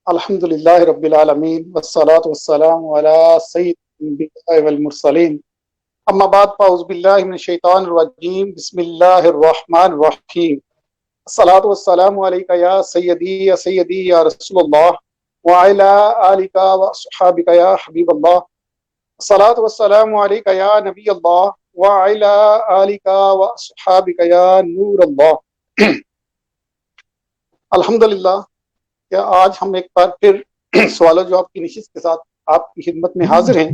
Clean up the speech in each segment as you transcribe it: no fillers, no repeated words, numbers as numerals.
الحمدللہ رب العالمین والصلاة والسلام علی سید الانبیاء والمرسلین اما بعد فاعوذ باللہ من الشیطان الرجیم بسم اللہ الرحمن الرحیم الصلاة والسلام علیکہ یا سیدی یا رسول اللہ وعلی آلک واصحابک یا حبیب اللہ الصلاة والسلام علیکہ یا نبی اللہ وعلی آلک واصحابک یا نور اللہ الحمدللہ کہ آج ہم ایک بار پھر سوال و جواب کی نشست کے ساتھ آپ کی خدمت میں حاضر ہیں۔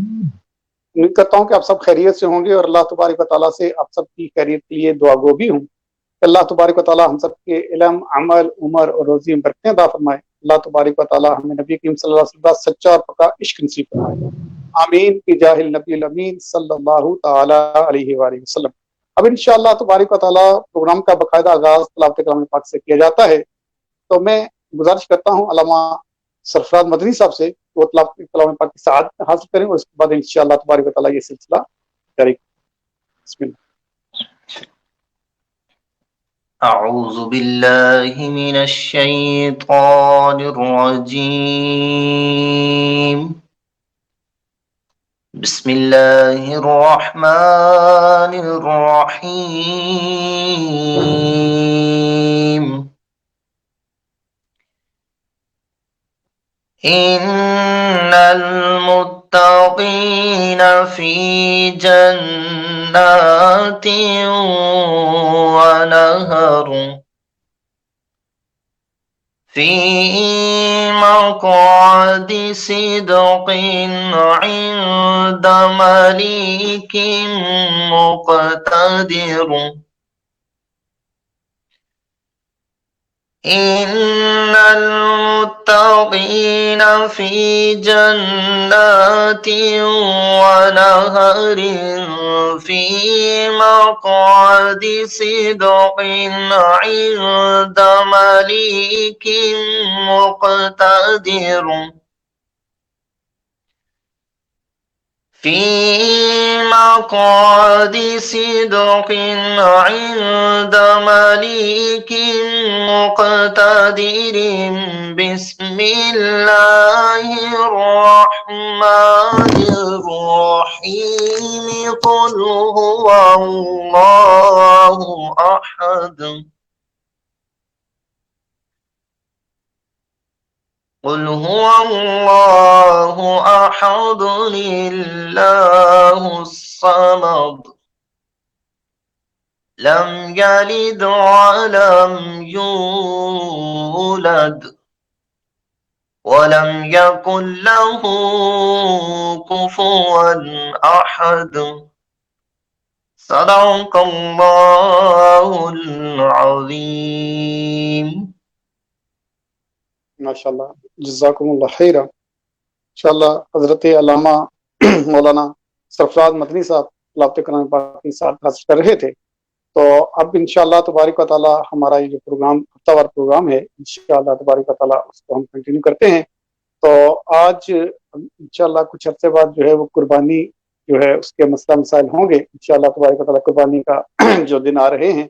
امید کرتا ہوں کہ آپ سب خیریت سے ہوں گے اور اللہ تبارک و تعالیٰ سے آپ سب کی خیریت کے لیے دعا گو بھی ہوں کہ اللہ تبارک و تعالیٰ ہم سب کے علم، عمل، عمر اور روزی میں برکتیں عطا فرمائے۔ اللہ تبارک و تعالیٰ ہمیں نبی کریم صلی اللہ علیہ وسلم کا سچا اور پکا عشق نصیب فرمائے، آمین بجاہ النبی الامین صلی اللہ تعالی علیہ وآلہ وسلم۔ اب انشاءاللہ تبارک و تعالیٰ پروگرام کا باقاعدہ آغاز تلاوت کلام پاک سے کیا جاتا ہے، تو میں گزارش کرتا ہوں علامہ سرفراز مدنی صاحب سے وہ تلاوت کلام پاک کی سعادت حاصل کریں اور اس کے بعد انشاءاللہ تبارک و تعالیٰ یہ سلسلہ جاری کریں۔ بسم اللہ۔ اعوذ باللہ من الشیطان الرجیم، بسم اللہ الرحمن الرحیم۔ ان المتقین فی جنات ونہر فی مقعد صدق عند ملیک مقتدر۔ ان المتقین فی جنات ونہر فی مقعد صدق عند ملیک مقتدر۔ فی مقعد صدق عند ملیک مقتدر۔ بسم اللہ الرحمن الرحیم۔ قل هو اللہ احد، قل هو اللہ احد للہ الصمد، لم یلد ولم یولد ولم یکن له کفوا احد۔ صدق اللہ العظیم۔ ماشاءاللہ، جزاکم اللہ خیرہ۔ انشاءاللہ حضرت علامہ مولانا سرفراز مدنی صاحب تلاوت کلام پاک کی ساتھ حاصل کر رہے تھے، تو اب انشاءاللہ تبارک و تعالیٰ ہمارا یہ جو پروگرام ہفتہ وار پروگرام ہے انشاءاللہ تبارک و تعالیٰ اس کو ہم کنٹینیو کرتے ہیں۔ تو آج انشاءاللہ کچھ عرصے بعد جو ہے وہ قربانی جو ہے اس کے مسئلہ مسائل ہوں گے انشاءاللہ تبارک و تعالیٰ۔ قربانی کا جو دن آ رہے ہیں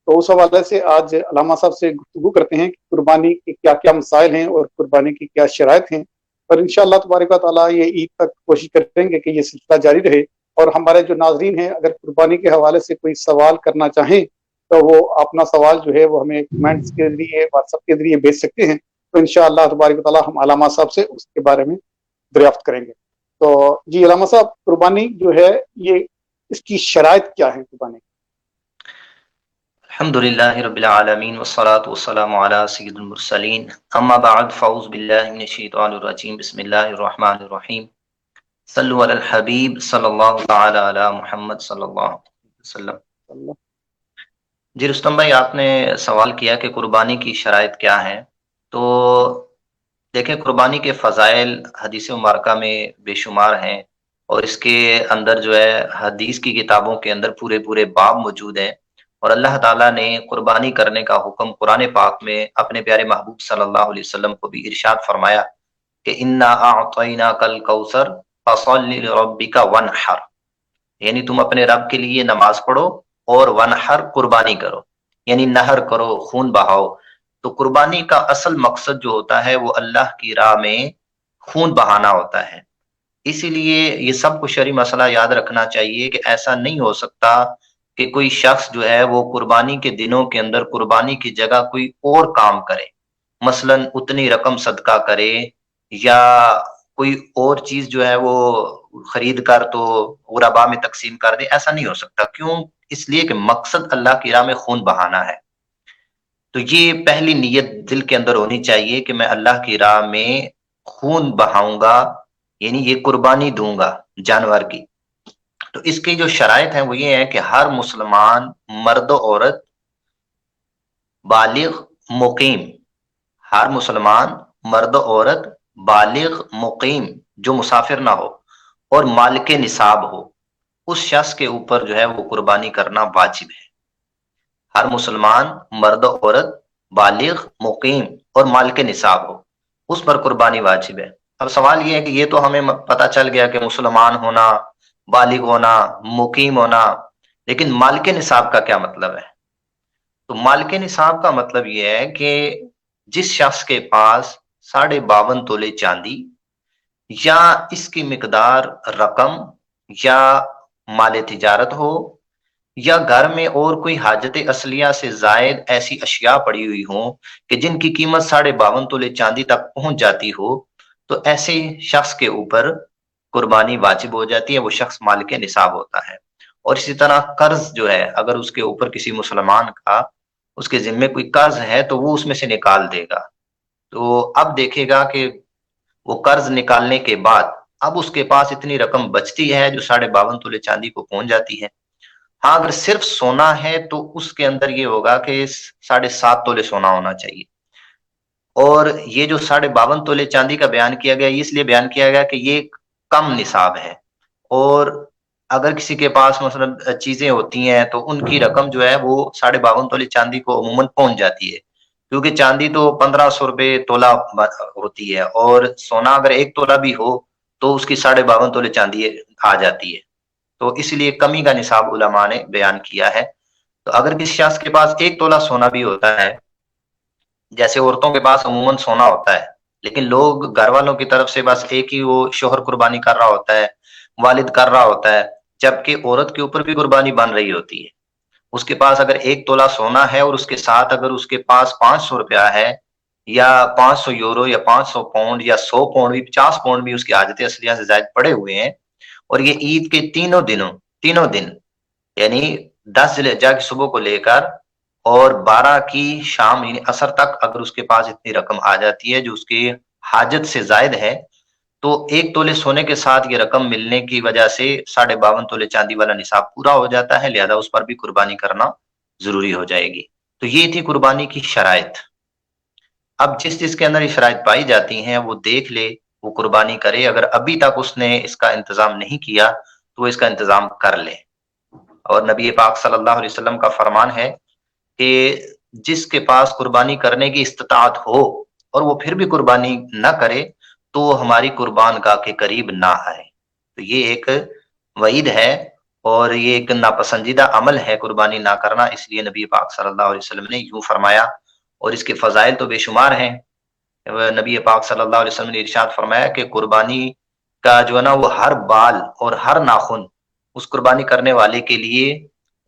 تو اس حوالے سے آج علامہ صاحب سے گفتگو کرتے ہیں کہ قربانی کے کیا کیا مسائل ہیں اور قربانی کی کیا شرائط ہیں، اور انشاءاللہ تبارک و تعالیٰ یہ عید تک کوشش کریں گے کہ یہ سلسلہ جاری رہے۔ اور ہمارے جو ناظرین ہیں اگر قربانی کے حوالے سے کوئی سوال کرنا چاہیں تو وہ اپنا سوال جو ہے وہ ہمیں کمنٹس کے ذریعے، واٹس ایپ کے ذریعے بھیج سکتے ہیں، تو انشاءاللہ تبارک و تعالیٰ ہم علامہ صاحب سے اس کے بارے میں دریافت کریں گے۔ تو جی علامہ صاحب، قربانی جو ہے یہ اس کی شرائط کیا ہے قربانی؟ الحمدللہ رب العالمین والصلاة والسلام علی سید المرسلین، اما بعد فاعوذ باللہ من الشیطان الرجیم، بسم اللہ الرحمن الرحیم۔ صلو علی الحبیب صلی اللہ تعالی علی محمد صلی اللہ علیہ وسلم۔ جی رستم بھائی، آپ نے سوال کیا کہ قربانی کی شرائط کیا ہیں، تو دیکھیں قربانی کے فضائل حدیث مبارکہ میں بے شمار ہیں، اور اس کے اندر جو ہے حدیث کی کتابوں کے اندر پورے پورے باب موجود ہیں، اور اللہ تعالیٰ نے قربانی کرنے کا حکم قرآن پاک میں اپنے پیارے محبوب صلی اللہ علیہ وسلم کو بھی ارشاد فرمایا کہ انا اعطیناک الکوثر فصل لربک وانحر، یعنی تم اپنے رب کے لیے نماز پڑھو اور ونحر قربانی کرو، یعنی نہر کرو، خون بہاؤ۔ تو قربانی کا اصل مقصد جو ہوتا ہے وہ اللہ کی راہ میں خون بہانا ہوتا ہے. اسی لیے یہ سب کو شرعی مسئلہ یاد رکھنا چاہیے کہ ایسا نہیں ہو سکتا کہ کوئی شخص جو ہے وہ قربانی کے دنوں کے اندر قربانی کی جگہ کوئی اور کام کرے، مثلا اتنی رقم صدقہ کرے یا کوئی اور چیز جو ہے وہ خرید کر تو غربا میں تقسیم کر دے. ایسا نہیں ہو سکتا. کیوں؟ اس لیے کہ مقصد اللہ کی راہ میں خون بہانا ہے. تو یہ پہلی نیت دل کے اندر ہونی چاہیے کہ میں اللہ کی راہ میں خون بہاؤں گا، یعنی یہ قربانی دوں گا جانور کی. تو اس کی جو شرائط ہیں وہ یہ ہے کہ ہر مسلمان مرد و عورت بالغ مقیم، ہر مسلمان مرد و عورت بالغ مقیم جو مسافر نہ ہو اور مالک نصاب ہو، اس شخص کے اوپر جو ہے وہ قربانی کرنا واجب ہے. ہر مسلمان مرد و عورت بالغ مقیم اور مالک نصاب ہو، اس پر قربانی واجب ہے. اب سوال یہ ہے کہ یہ تو ہمیں پتہ چل گیا کہ مسلمان ہونا، بالغ ہونا، مقیم ہونا، لیکن مالک نصاب کا کیا مطلب ہے؟ تو مالک نصاب کا مطلب یہ ہے کہ جس شخص کے پاس 52.5 تولے چاندی یا اس کی مقدار رقم یا مال تجارت ہو، یا گھر میں اور کوئی حاجت اصلیہ سے زائد ایسی اشیاء پڑی ہوئی ہوں کہ جن کی قیمت 52.5 تولے چاندی تک پہنچ جاتی ہو، تو ایسے شخص کے اوپر قربانی واجب ہو جاتی ہے. وہ شخص مالک نصاب ہوتا ہے. اور اسی طرح قرض جو ہے، اگر اس کے اوپر کسی مسلمان کا اس کے ذمے کوئی قرض ہے تو وہ اس میں سے نکال دے گا. تو اب دیکھے گا کہ وہ قرض نکالنے کے بعد اب اس کے پاس اتنی رقم بچتی ہے جو 52.5 تولے چاندی کو پہنچ جاتی ہے. ہاں اگر صرف سونا ہے تو اس کے اندر یہ ہوگا کہ 7.5 تولے سونا ہونا چاہیے. اور یہ جو 52.5 تولے چاندی کا بیان کیا گیا، اس لیے بیان کیا گیا کہ یہ کم نصاب ہے. اور اگر کسی کے پاس مثلا چیزیں ہوتی ہیں تو ان کی رقم جو ہے وہ 52.5 تولے چاندی کو عموماً پہنچ جاتی ہے، کیونکہ چاندی تو 1500 روپے تولہ ہوتی ہے، اور سونا اگر 1 تولہ بھی ہو تو اس کی 52.5 تولے چاندی آ جاتی ہے. تو اس لیے کمی کا نصاب علماء نے بیان کیا ہے. تو اگر کسی شخص کے پاس 1 تولہ سونا بھی ہوتا ہے، جیسے عورتوں کے پاس عموماً سونا ہوتا ہے، لیکن لوگ گھر والوں کی طرف سے بس ایک ہی وہ شوہر قربانی کر رہا ہوتا ہے، والد کر رہا ہوتا ہے، جبکہ عورت کے اوپر بھی قربانی بن رہی ہوتی ہے. اس کے پاس اگر 1 تولہ سونا ہے اور اس کے ساتھ اگر اس کے پاس 500 روپیہ ہے یا 500 یورو یا 500 پاؤنڈ یا 100 پاؤنڈ بھی، 50 پاؤنڈ بھی اس کی حاجت اصلیہ سے زائد پڑے ہوئے ہیں، اور یہ عید کے تینوں دن یعنی 10 ذی الحجہ کی صبح کو لے کر اور 12 کی شام یعنی عصر تک اگر اس کے پاس اتنی رقم آ جاتی ہے جو اس کی حاجت سے زائد ہے، تو 1 تولے سونے کے ساتھ یہ رقم ملنے کی وجہ سے 52.5 تولے چاندی والا نصاب پورا ہو جاتا ہے. لہذا اس پر بھی قربانی کرنا ضروری ہو جائے گی. تو یہ تھی قربانی کی شرائط. اب جس کے اندر یہ شرائط پائی جاتی ہیں وہ دیکھ لے، وہ قربانی کرے. اگر ابھی تک اس نے اس کا انتظام نہیں کیا تو وہ اس کا انتظام کر لے. اور نبی پاک صلی اللہ علیہ وسلم کا فرمان ہے کہ جس کے پاس قربانی کرنے کی استطاعت ہو اور وہ پھر بھی قربانی نہ کرے تو وہ ہماری قربان گاہ کے قریب نہ آئے. تو یہ ایک وعید ہے اور یہ ایک ناپسندیدہ عمل ہے قربانی نہ کرنا. اس لیے نبی پاک صلی اللہ علیہ وسلم نے یوں فرمایا، اور اس کے فضائل تو بے شمار ہیں. نبی پاک صلی اللہ علیہ وسلم نے ارشاد فرمایا کہ قربانی کا جو ہے نا وہ ہر بال اور ہر ناخن اس قربانی کرنے والے کے لیے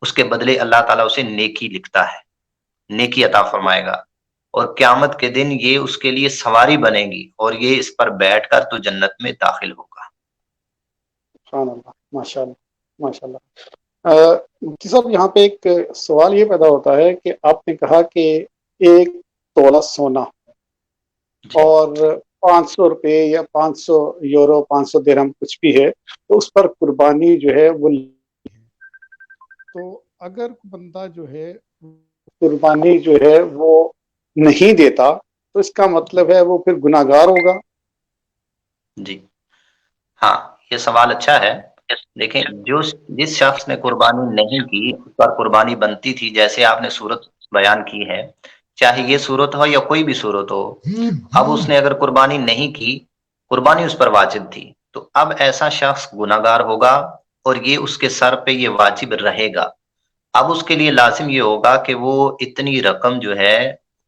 اس کے بدلے اللہ تعالیٰ اسے نیکی لکھتا ہے، نیکی عطا فرمائے گا. اور قیامت کے دن یہ اس کے لیے سواری بنے گی اور یہ اس پر بیٹھ کر تو جنت میں داخل ہوگا. سبحان اللہ، ماشاء اللہ، ماشاء اللہ. مفتی صاحب، یہاں پہ ایک سوال یہ پیدا ہوتا ہے کہ آپ نے کہا کہ 1 تولہ سونا اور 500 روپے یا 500 یورو، 500 درہم کچھ بھی ہے، تو اس پر قربانی جو ہے وہ، تو اگر بندہ جو ہے قربانی جو ہے وہ نہیں دیتا تو اس کا مطلب ہے وہ پھر گناہ گار ہوگا. جی ہاں، یہ سوال اچھا ہے. دیکھیں، جس شخص نے قربانی نہیں کی اس پر قربانی بنتی تھی، جیسے آپ نے صورت بیان کی ہے، چاہے یہ صورت ہو یا کوئی بھی صورت ہو. اب اس نے اگر قربانی نہیں کی، قربانی اس پر واجب تھی، تو اب ایسا شخص گناہ گار ہوگا اور یہ اس کے سر پہ یہ واجب رہے گا. اب اس کے لیے لازم یہ ہوگا کہ وہ اتنی رقم جو ہے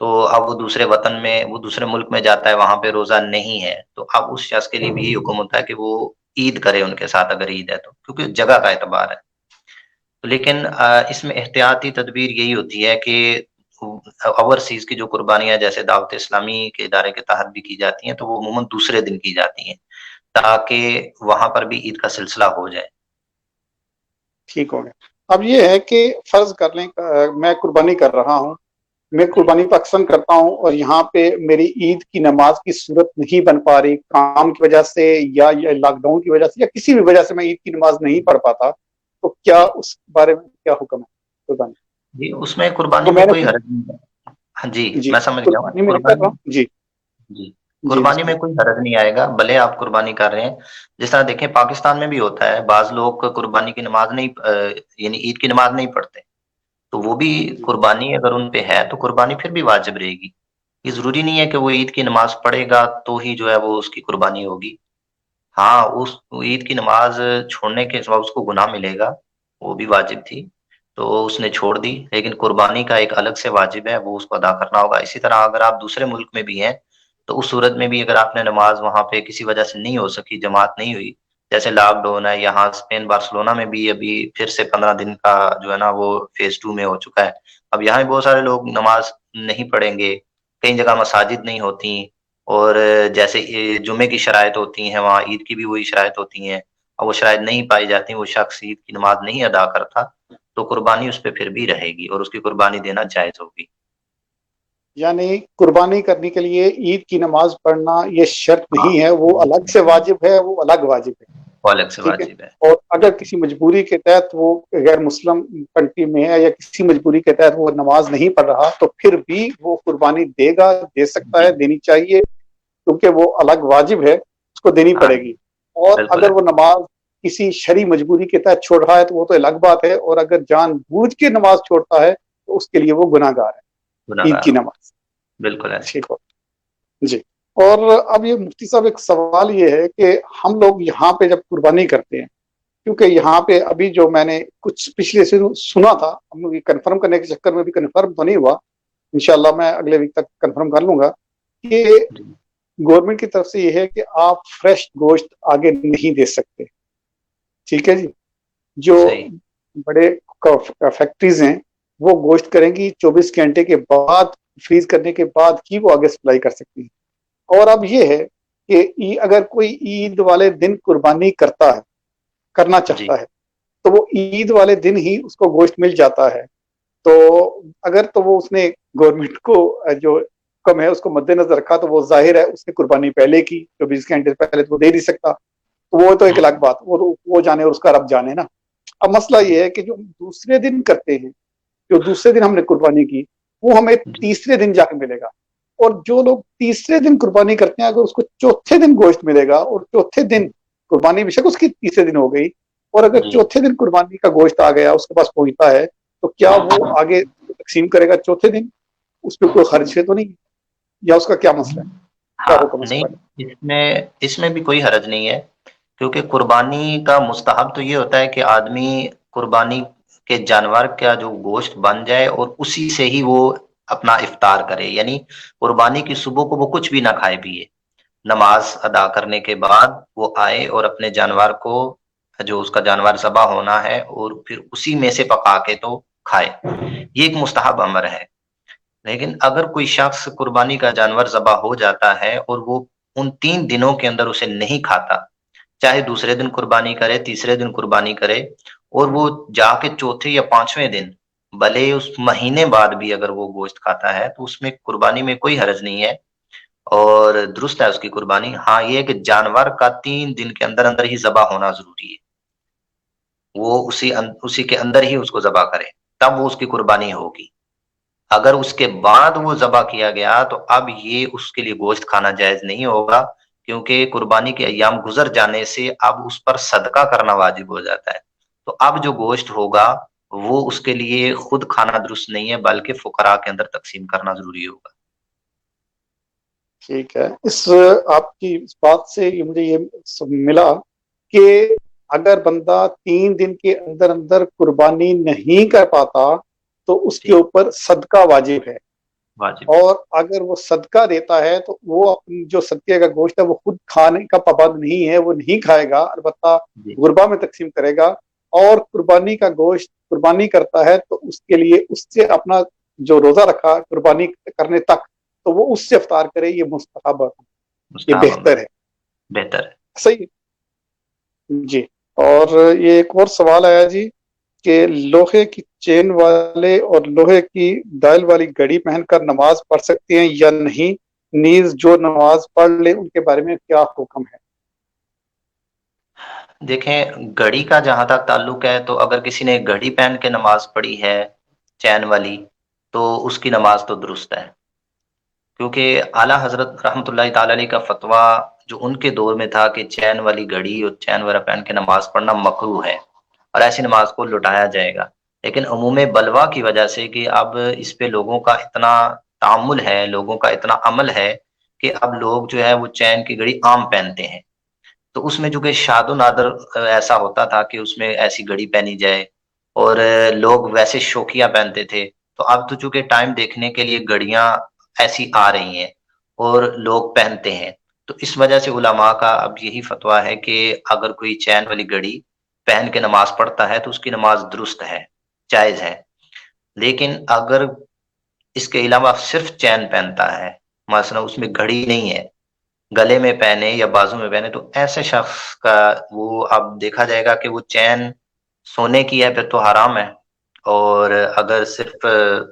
تو اب وہ دوسرے وطن میں، وہ دوسرے ملک میں جاتا ہے، وہاں پہ روزہ نہیں ہے، تو اب اس شخص کے لیے بھی یہی حکم ہوتا ہے کہ وہ عید کرے ان کے ساتھ، اگر عید ہے تو، کیونکہ جگہ کا اعتبار ہے۔ لیکن اس میں احتیاطی تدبیر یہی ہوتی ہے کہ اوورسیز کی جو قربانیاں جیسے دعوت اسلامی کے ادارے کے تحت بھی کی جاتی ہیں، تو وہ عموماً دوسرے دن کی جاتی ہیں تاکہ وہاں پر بھی عید کا سلسلہ ہو جائے۔ ٹھیک ہو گیا۔ اب یہ ہے کہ فرض کر لیں میں قربانی کر رہا ہوں، میں قربانی پسند کرتا ہوں، اور یہاں پہ میری عید کی نماز کی صورت نہیں بن پا رہی، کام کی وجہ سے یا لاک ڈاؤن کی وجہ سے یا کسی بھی وجہ سے میں عید کی نماز نہیں پڑھ پاتا، تو کیا جی اس بارے میں کیا حکم ہے قربانی؟ جی، اس میں قربانی تو میں میں نے کوئی حرج نہیں ہے۔ ہاں جی، جی میں سمجھ گیا ہوں قربانی میں کر رہا قربانی۔ ہوں جی جی، جی قربانی بسم میں کوئی حرج نہیں آئے گا، بھلے آپ قربانی کر رہے ہیں۔ جس طرح دیکھیں پاکستان میں بھی ہوتا ہے، بعض لوگ قربانی کی نماز نہیں یعنی عید کی نماز نہیں پڑھتے، تو وہ بھی اللہ جی قربانی اگر ان پہ ہے تو قربانی پھر بھی واجب رہے گی۔ یہ ضروری نہیں ہے کہ وہ عید کی نماز پڑھے گا تو ہی جو ہے وہ اس کی قربانی ہوگی۔ ہاں، اس عید کی نماز چھوڑنے کے سبب اس کو گناہ ملے گا، وہ بھی واجب تھی تو اس نے چھوڑ دی، لیکن قربانی کا ایک الگ سے واجب ہے، وہ اس کو ادا کرنا ہوگا۔ اسی طرح اگر آپ دوسرے ملک میں بھی ہیں تو اس صورت میں بھی اگر آپ نے نماز وہاں پہ کسی وجہ سے نہیں ہو سکی، جماعت نہیں ہوئی، جیسے لاک ڈاؤن ہے، یہاں اسپین بارسلونا میں بھی ابھی پھر سے 15 دن کا جو ہے نا وہ فیز 2 میں ہو چکا ہے، اب یہاں بھی بہت سارے لوگ نماز نہیں پڑھیں گے، کئی جگہ مساجد نہیں ہوتی، اور جیسے یہ جمعے کی شرائط ہوتی ہیں وہاں عید کی بھی وہی شرائط ہوتی ہیں، اور وہ شرائط نہیں پائی جاتی، وہ شخص عید کی نماز نہیں ادا کرتا، تو قربانی اس پہ پھر بھی رہے گی اور اس کی قربانی دینا جائز ہوگی۔ یعنی قربانی کرنے کے لیے عید کی نماز پڑھنا یہ شرط ہاں، نہیں ہے، وہ الگ سے واجب ہے، وہ الگ واجب ہے، وہ الگ سے ٹھیک ہے۔ واجب ہے۔ اور اگر بالکل کسی مجبوری کے تحت وہ غیر مسلم کنٹری میں ہے یا کسی مجبوری کے تحت وہ نماز نہیں پڑھ رہا، تو پھر بھی وہ قربانی دے گا، دے سکتا جی، ہے، دینی چاہیے، کیونکہ وہ الگ واجب ہے، اس کو دینی ہاں پڑے گی۔ اور بالکل ہے، اگر وہ نماز کسی شرعی مجبوری کے تحت چھوڑ رہا ہے تو وہ تو الگ بات ہے، اور اگر جان بوجھ کے نماز چھوڑتا ہے تو اس کے لیے وہ گناہ گار ہے، گناہ عید گار کی ہوگا، نماز، بالکل ایسے۔ ٹھیک ہو جی۔ اور اب یہ مفتی صاحب ایک سوال یہ ہے کہ ہم لوگ یہاں پہ جب قربانی کرتے ہیں، کیونکہ یہاں پہ ابھی جو میں نے کچھ پچھلے سے سنا تھا، ہم لوگ یہ کنفرم کرنے کے چکر میں بھی کنفرم تو نہیں ہوا، انشاءاللہ میں اگلے ویک تک کنفرم کر لوں گا کہ جی، گورنمنٹ کی طرف سے یہ ہے کہ آپ فریش گوشت آگے نہیں دے سکتے، ٹھیک ہے جی۔ جو صحیح، بڑے فیکٹریز ہیں وہ گوشت کریں گی 24 گھنٹے کے بعد، فریز کرنے کے بعد ہی وہ آگے سپلائی کر سکتی ہیں۔ اور اب یہ ہے کہ اگر کوئی عید والے دن قربانی کرنا جی چاہتا ہے تو وہ عید والے دن ہی اس کو گوشت مل جاتا ہے، تو اگر تو وہ اس نے گورنمنٹ کو جو حکم ہے اس کو مد نظر رکھا تو وہ ظاہر ہے اس نے قربانی پہلے کی، 24 گھنٹے پہلے تو وہ دے نہیں سکتا، تو وہ تو ایک الگ بات، وہ جانے اور اس کا رب جانے نا۔ اب مسئلہ یہ ہے کہ جو دوسرے دن کرتے ہیں، جو دوسرے دن ہم نے قربانی کی، وہ ہمیں جی، تیسرے دن جا کے ملے گا، اور جو لوگ تیسرے دن قربانی کرتے ہیں اگر اس کو چوتھے دن گوشت ملے گا، اور چوتھے دن قربانی بے شک اس کی تیسرے دن ہو گئی، اور اگر جی، چوتھے دن قربانی کا گوشت آ گیا اس کے پاس پہنچتا ہے، تو کیا وہ آگے تقسیم کرے گا چوتھے دن؟ اس پہ کوئی خرچ ہے تو نہیں، یا اس کا کیا مسئلہ ہے، کیا ہاں حکم ہے اس کے نہیں، بارے اس میں بھی کوئی حرج نہیں ہے، کیونکہ قربانی کا مستحب تو یہ ہوتا ہے کہ آدمی قربانی کے جانور کا جو گوشت بن جائے اور اسی سے ہی وہ اپنا افطار کرے، یعنی قربانی کی صبح کو وہ کچھ بھی نہ کھائے پیے، نماز ادا کرنے کے بعد وہ آئے اور اپنے جانور کو، جو اس کا جانور ذبح ہونا ہے، اور پھر اسی میں سے پکا کے تو کھائے، یہ ایک مستحب امر ہے۔ لیکن اگر کوئی شخص قربانی کا جانور ذبح ہو جاتا ہے اور وہ ان 3 دنوں کے اندر اسے نہیں کھاتا، چاہے دوسرے دن قربانی کرے، تیسرے دن قربانی کرے، اور وہ جا کے چوتھے یا 5ویں دن، بھلے اس مہینے بعد بھی اگر وہ گوشت کھاتا ہے تو اس میں قربانی میں کوئی حرج نہیں ہے، اور درست ہے اس کی قربانی۔ ہاں یہ ہے کہ جانور کا 3 دن کے اندر اندر ہی ذبح ہونا ضروری ہے، وہ اسی کے اندر ہی اس کو ذبح کرے، تب وہ اس کی قربانی ہوگی۔ اگر اس کے بعد وہ ذبح کیا گیا تو اب یہ اس کے لیے گوشت کھانا جائز نہیں ہوگا، کیونکہ قربانی کے ایام گزر جانے سے اب اس پر صدقہ کرنا واجب ہو جاتا ہے، تو اب جو گوشت ہوگا وہ اس کے لیے خود کھانا درست نہیں ہے، بلکہ فقراء کے اندر تقسیم کرنا ضروری ہوگا۔ ٹھیک ہے۔ آپ کی اس بات سے مجھے یہ ملا کہ اگر بندہ 3 دن کے اندر اندر قربانی نہیں کر پاتا تو اس کے جی اوپر صدقہ واجب ہے، واجب اور اگر وہ صدقہ دیتا ہے تو وہ اپنی جو صدقے کا گوشت ہے وہ خود کھانے کا پابند نہیں ہے، وہ نہیں کھائے گا، البتہ جی غربا میں تقسیم کرے گا۔ اور قربانی کا گوشت قربانی کرتا ہے تو اس کے لیے اس سے اپنا جو روزہ رکھا قربانی کرنے تک تو وہ اس سے افطار کرے، یہ مستحب ہے، یہ مستحب عمل بہتر ہے۔ بہتر ہے۔ صحیح ہے جی۔ اور یہ ایک اور سوال آیا جی کہ لوہے کی چین والے اور لوہے کی دائل والی گھڑی پہن کر نماز پڑھ سکتے ہیں یا نہیں، نیز جو نماز پڑھ لے ان کے بارے میں کیا حکم ہے؟ دیکھیں گھڑی کا جہاں تک تعلق ہے تو اگر کسی نے گھڑی پہن کے نماز پڑھی ہے چین والی تو اس کی نماز تو درست ہے، کیونکہ اعلیٰ حضرت رحمۃ اللہ تعالی علیہ کا فتویٰ جو ان کے دور میں تھا کہ چین والی گھڑی اور چین والا پہن کے نماز پڑھنا مکروہ ہے اور ایسی نماز کو لٹایا جائے گا، لیکن عموم بلوا کی وجہ سے کہ اب اس پہ لوگوں کا اتنا تعامل ہے، لوگوں کا اتنا عمل ہے کہ اب لوگ جو ہے وہ چین کی گھڑی عام پہنتے ہیں، تو اس میں جو کہ شاد و نادر ایسا ہوتا تھا کہ اس میں ایسی گھڑی پہنی جائے اور لوگ ویسے شوقیہ پہنتے تھے، تو اب تو چونکہ ٹائم دیکھنے کے لیے گھڑیاں ایسی آ رہی ہیں اور لوگ پہنتے ہیں، تو اس وجہ سے علماء کا اب یہی فتویٰ ہے کہ اگر کوئی چین والی گھڑی پہن کے نماز پڑھتا ہے تو اس کی نماز درست ہے، جائز ہے، لیکن اگر اس کے علاوہ صرف چین پہنتا ہے، مثلا اس میں گھڑی نہیں ہے، گلے میں پہنے یا بازو میں پہنے، تو ایسے شخص کا وہ اب دیکھا جائے گا کہ وہ چین سونے کی ہے پھر تو حرام ہے، اور اگر صرف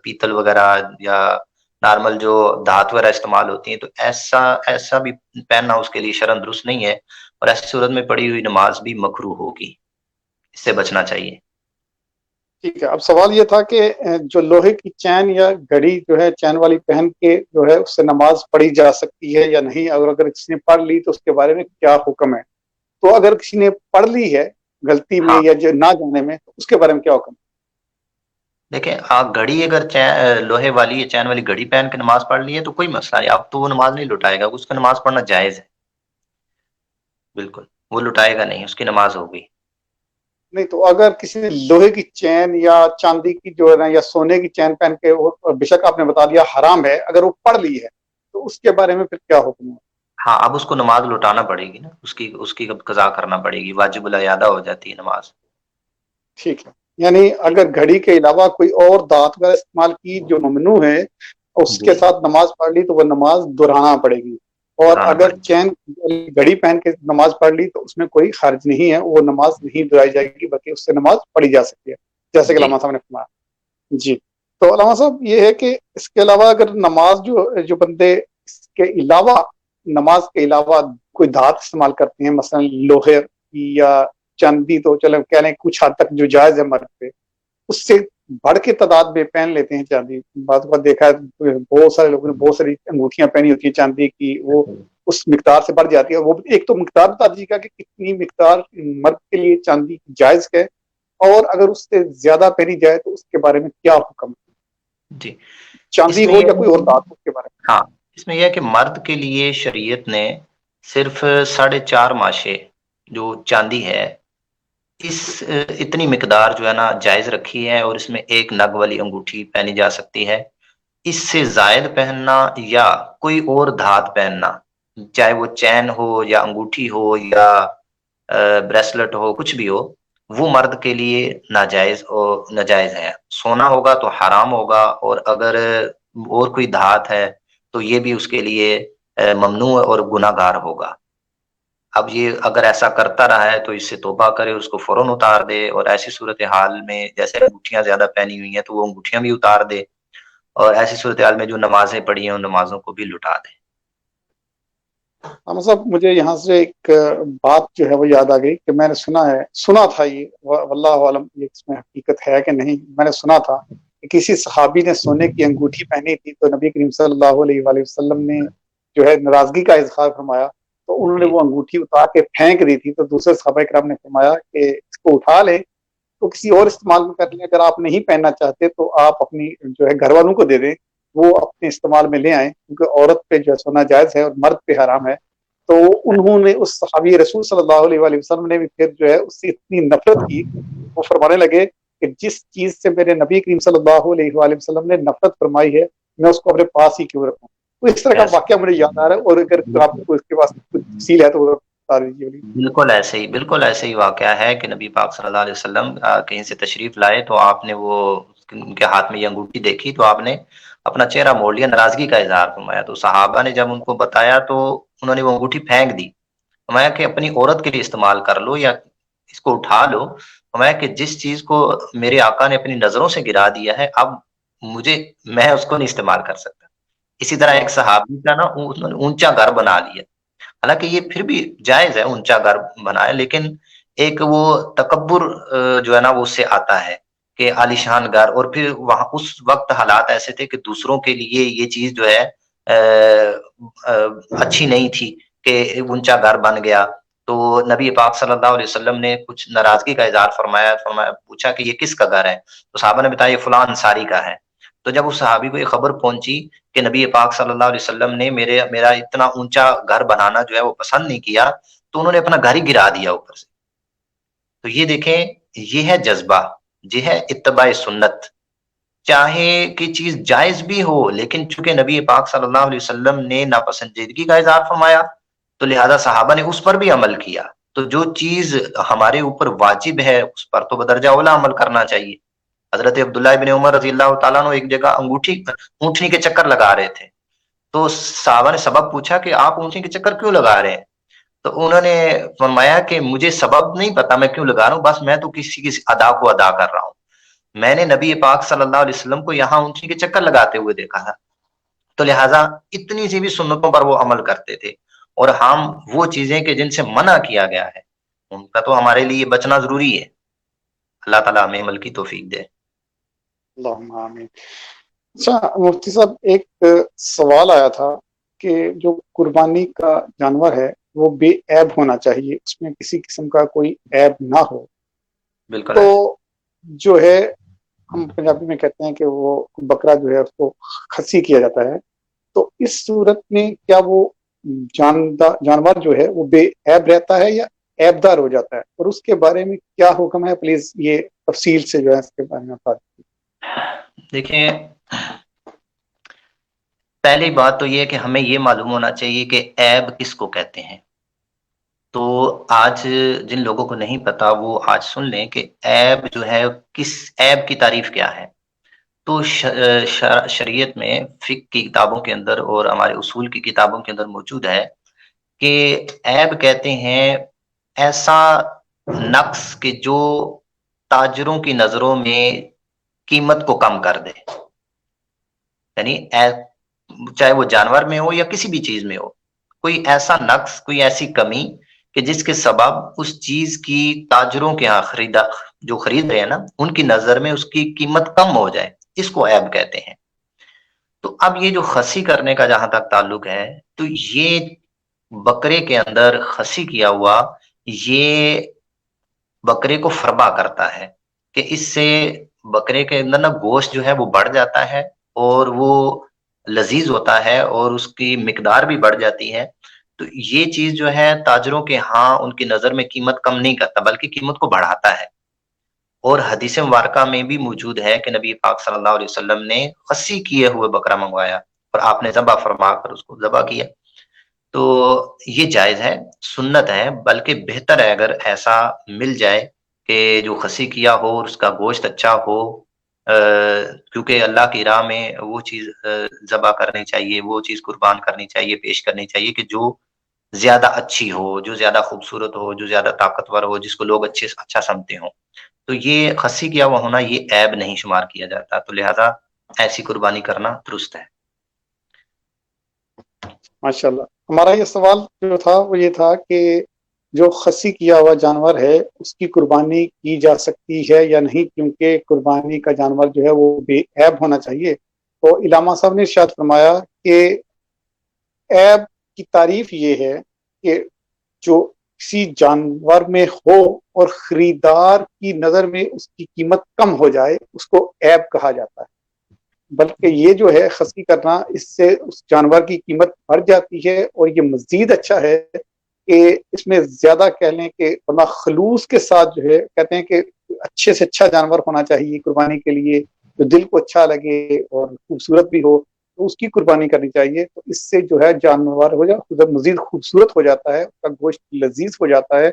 پیتل وغیرہ یا نارمل جو دھات وغیرہ استعمال ہوتی ہیں تو ایسا بھی پہننا اس کے لیے شرعاً درست نہیں ہے، اور ایسی صورت میں پڑھی ہوئی نماز بھی مکروہ ہوگی، اس سے بچنا چاہیے۔ ٹھیک ہے، اب سوال یہ تھا کہ جو لوہے کی چین یا گھڑی جو ہے چین والی پہن کے جو ہے اس سے نماز پڑھی جا سکتی ہے یا نہیں، اور اگر کسی نے پڑھ لی تو اس کے بارے میں کیا حکم ہے؟ تو اگر کسی نے پڑھ لی ہے غلطی میں ہاں یا نہ جانے میں تو اس کے بارے میں کیا حکم ہے؟ دیکھیں گھڑی اگر لوہے والی یا چین والی گھڑی پہن کے نماز پڑھ لی ہے تو کوئی مسئلہ نہیں، اب تو وہ نماز نہیں لٹائے گا، اس کا نماز پڑھنا جائز ہے، بالکل وہ لٹائے گا نہیں، اس کی نماز ہوگی۔ نہیں تو اگر کسی نے لوہے کی چین یا چاندی کی جو ہے نا یا سونے کی چین پہن کے، وہ بے شک آپ نے بتا دیا حرام ہے، اگر وہ پڑھ لی ہے تو اس کے بارے میں پھر کیا حکم ہے؟ ہاں اب اس کو نماز لوٹانا پڑے گی نا، اس کی قضا کرنا پڑے گی، واجب الادا ہو جاتی ہے نماز۔ ٹھیک ہے، یعنی جی اگر گھڑی کے علاوہ کوئی اور دھات کا استعمال کی جو ممنوع ہے اس جی کے ساتھ نماز پڑھ لی تو وہ نماز دہرانا پڑے گی، اور دہرانا اگر پڑے گی۔ چین گھڑی پہن کے نماز پڑھ لی تو اس میں کوئی حرج نہیں ہے، وہ نماز نہیں دہرائی جائے گی بلکہ اس سے نماز پڑھی جا سکتی ہے، جیسے کہ جی علامہ صاحب نے فرمایا جی۔ تو علامہ صاحب یہ ہے کہ اس کے علاوہ اگر نماز جو بندے اس کے علاوہ نماز کے علاوہ کوئی دھات استعمال کرتے ہیں، مثلا لوہے کی یا چاندی، تو چلو کہہ لیں کچھ حد تک جو جائز ہے مرد پہ، اس سے بڑھ کے تعداد میں پہن لیتے ہیں چاندی، بعض اوقات دیکھا ہے بہت سارے لوگوں نے بہت ساری انگوٹھیاں پہنی ہوتی ہیں چاندی کی، وہ اس مقدار سے بڑھ جاتی ہے، وہ ایک تو مقدار بتا دیجیے گا کہ کتنی مقدار مرد کے لیے چاندی جائز ہے، اور اگر اس سے زیادہ پہنی جائے تو اس کے بارے میں کیا حکم ہے؟ جی اس چاندی میں ہو یہ یا کوئی اور دھات ہو، اس کے بارے ہاں اس میں یہ ہے کہ مرد کے لیے شریعت نے صرف 4.5 ماشے جو چاندی ہے اس اتنی مقدار جو ہے نا جائز رکھی ہے، اور اس میں ایک نگ والی انگوٹھی پہنی جا سکتی ہے، اس سے زائد پہننا یا کوئی اور دھات پہننا، چاہے وہ چین ہو یا انگوٹھی ہو یا بریسلٹ ہو، کچھ بھی ہو، وہ مرد کے لیے ناجائز ہے، سونا ہوگا تو حرام ہوگا، اور اگر اور کوئی دھات ہے تو یہ بھی اس کے لیے ممنوع اور گناہ گار ہوگا۔ اب یہ اگر ایسا کرتا رہا ہے تو اس سے توبہ کرے، اس کو فوراً اتار دے، اور ایسی صورتحال میں جیسے انگوٹھیاں زیادہ پہنی ہوئی ہیں تو وہ انگوٹھیاں بھی اتار دے، اور ایسی صورتحال میں جو نمازیں پڑھی ہیں ان نمازوں کو بھی لٹا دے۔ میں صاحب مجھے یہاں سے ایک بات جو ہے وہ یاد آ گئی کہ میں نے سنا تھا، یہ واللہ عالم یہ اس میں حقیقت ہے کہ نہیں، میں نے سنا تھا کہ کسی صحابی نے سونے کی انگوٹھی پہنی تھی تو نبی کریم صلی اللہ علیہ وآلہ وسلم نے جو ہے ناراضگی کا اظہار فرمایا، تو انہوں نے جی وہ انگوٹھی اتار کے پھینک دی تھی، تو دوسرے صحابہ کرام نے فرمایا کہ اس کو اٹھا لیں تو کسی اور استعمال میں کر لیں، اگر آپ نہیں پہننا چاہتے تو آپ اپنی جو ہے گھر والوں کو دے دیں، وہ اپنے استعمال میں لے آئیں، کیونکہ عورت پہ جو ہے سونا جائز ہے اور مرد پہ حرام ہے۔ تو انہوں نے اس صحابی رسول صلی اللہ علیہ وآلہ وسلم نے بھی پھر جو ہے اس سے اتنی نفرت کی، وہ فرمانے لگے کہ جس چیز سے میرے نبی کریم صلی اللہ علیہ وآلہ وسلم نے نفرت فرمائی ہے میں اس کو اپنے پاس ہی کیوں رکھوں. تو اس طرح کا واقعہ مجھے یاد آ رہا ہے, اور اگر آپ کو اس کے پاس کچھ تفصیل ہے تو وہ بتا دیجیے. بالکل ایسے ہی واقعہ ہے کہ نبی پاک صلی اللہ علیہ وسلم کہیں سے تشریف لائے تو آپ نے وہ ان کے ہاتھ میں یہ انگوٹھی دیکھی تو آپ نے اپنا چہرہ موڑ لیا, ناراضگی کا اظہار فرمایا. تو صحابہ نے جب ان کو بتایا تو انہوں نے وہ انگوٹھی پھینک دی, فرمایا کہ اپنی عورت کے لیے استعمال کر لو یا اس کو اٹھا لو. فرمایا کہ جس چیز کو میرے آقا نے اپنی نظروں سے گرا دیا ہے اب میں اس کو نہیں استعمال کر سکتا. اسی طرح ایک صحابی کا نا اونچا گھر بنا لیا, حالانکہ یہ پھر بھی جائز ہے اونچا گھر بنائے, لیکن ایک وہ تکبر جو ہے نا وہ اس سے آتا ہے کہ عالیشان گھر, اور پھر وہاں اس وقت حالات ایسے تھے کہ دوسروں کے لیے یہ چیز جو ہے اچھی نہیں تھی کہ اونچا گھر بن گیا. تو نبی پاک صلی اللہ علیہ وسلم نے کچھ ناراضگی کا اظہار فرمایا, پوچھا کہ یہ کس کا گھر ہے, تو صحابہ نے بتایا یہ فلاں انصاری کا ہے. تو جب اس صحابی کو یہ خبر پہنچی کہ نبی پاک صلی اللہ علیہ وسلم نے میرا اتنا اونچا گھر بنانا جو ہے وہ پسند نہیں کیا, تو انہوں نے اپنا گھر ہی گرا دیا اوپر سے. تو یہ دیکھیں, یہ ہے جذبہ, یہ ہے اتباع سنت. چاہے کہ چیز جائز بھی ہو, لیکن چونکہ نبی پاک صلی اللہ علیہ وسلم نے ناپسندیدگی کا اظہار فرمایا تو لہذا صحابہ نے اس پر بھی عمل کیا. تو جو چیز ہمارے اوپر واجب ہے اس پر تو بدرجہ اولا عمل کرنا چاہیے. حضرت عبداللہ بن عمر رضی اللہ تعالیٰ عنہ ایک جگہ اونٹنی کے چکر لگا رہے تھے, تو صحابہ نے سبب پوچھا کہ آپ اونٹنی کے چکر کیوں لگا رہے ہیں, تو انہوں نے فرمایا کہ مجھے سبب نہیں پتا میں کیوں لگا رہا ہوں, بس میں تو کسی ادا کو ادا کر رہا ہوں. میں نے نبی پاک صلی اللہ علیہ وسلم کو یہاں اونٹنی کے چکر لگاتے ہوئے دیکھا تھا, تو لہٰذا اتنی سی بھی سنتوں پر وہ عمل کرتے تھے. اور ہم وہ چیزیں کہ جن سے منع کیا گیا ہے ان کا تو ہمارے لیے بچنا ضروری ہے. اللہ تعالیٰ ہمیں عمل کی توفیق دے. اللہم آمین. اچھا مفتی صاحب, ایک سوال آیا تھا کہ جو قربانی کا جانور ہے وہ بے عیب ہونا چاہیے, اس میں کسی قسم کا کوئی عیب نہ ہو. بالکل تو جو ہے ہم پنجابی میں کہتے ہیں کہ وہ بکرا جو ہے اس کو خسی کیا جاتا ہے, تو اس صورت میں کیا وہ جانور جو ہے وہ بے عیب رہتا ہے یا عیب دار ہو جاتا ہے, اور اس کے بارے میں کیا حکم ہے, پلیز یہ تفصیل سے جو ہے اس کے بارے میں بتا دیجیے. دیکھیں, پہلی بات تو یہ ہے کہ ہمیں یہ معلوم ہونا چاہیے کہ عیب کس کو کہتے ہیں. تو آج جن لوگوں کو نہیں پتا وہ آج سن لیں کہ عیب جو ہے کس عیب کی تعریف کیا ہے. تو شریعت میں فقہ کی کتابوں کے اندر اور ہمارے اصول کی کتابوں کے اندر موجود ہے کہ عیب کہتے ہیں ایسا نقص کہ جو تاجروں کی نظروں میں قیمت کو کم کر دے. یعنی چاہے وہ جانور میں ہو یا کسی بھی چیز میں ہو, کوئی ایسا نقص, کوئی ایسی کمی کہ جس کے سبب اس چیز کی تاجروں کے ہاں جو خرید رہے ہیں نا ان کی نظر میں اس کی قیمت کم ہو جائے, اس کو عیب کہتے ہیں. تو اب یہ جو خسی کرنے کا جہاں تک تعلق ہے, تو یہ بکرے کے اندر خسی کیا ہوا یہ بکرے کو فربا کرتا ہے کہ اس سے بکرے کے اندر نا گوشت جو ہے وہ بڑھ جاتا ہے اور وہ لذیذ ہوتا ہے اور اس کی مقدار بھی بڑھ جاتی ہے. تو یہ چیز جو ہے تاجروں کے ہاں ان کی نظر میں قیمت کم نہیں کرتا بلکہ قیمت کو بڑھاتا ہے. اور حدیث مبارکہ میں بھی موجود ہے کہ نبی پاک صلی اللہ علیہ وسلم نے خسی کیے ہوئے بکرا منگوایا اور آپ نے ذبح فرما کر اس کو ذبح کیا. تو یہ جائز ہے, سنت ہے, بلکہ بہتر ہے اگر ایسا مل جائے کہ جو خسی کیا ہو اور اس کا گوشت اچھا ہو, کیونکہ اللہ کی راہ میں وہ چیز ذبح کرنی چاہیے, وہ چیز قربان کرنی چاہیے, پیش کرنی چاہیے کہ جو زیادہ اچھی ہو, جو زیادہ خوبصورت ہو, جو زیادہ طاقتور ہو, جس کو لوگ اچھا سمجھتے ہوں. تو یہ خسی کیا ہوا ہونا یہ عیب نہیں شمار کیا جاتا, تو لہذا ایسی قربانی کرنا درست ہے. ماشاءاللہ. ہمارا یہ سوال جو تھا وہ یہ تھا کہ جو خسی کیا ہوا جانور ہے اس کی قربانی کی جا سکتی ہے یا نہیں, کیونکہ قربانی کا جانور جو ہے وہ بے عیب ہونا چاہیے. تو علامہ صاحب نے ارشاد فرمایا کہ عیب کی تعریف یہ ہے کہ جو کسی جانور میں ہو اور خریدار کی نظر میں اس کی قیمت کم ہو جائے اس کو عیب کہا جاتا ہے. بلکہ یہ جو ہے خسی کرنا اس سے اس جانور کی قیمت بڑھ جاتی ہے, اور یہ مزید اچھا ہے کہ اس میں زیادہ کہہ لیں کہ خلوص کے ساتھ جو ہے کہتے ہیں کہ اچھے سے اچھا جانور ہونا چاہیے قربانی کے لیے، جو دل کو اچھا لگے اور خوبصورت بھی ہو، تو اس کی قربانی کرنی چاہیے. تو اس سے جو ہے جانور مزید خوبصورت ہو جاتا ہے، اس کا گوشت لذیذ ہو جاتا ہے.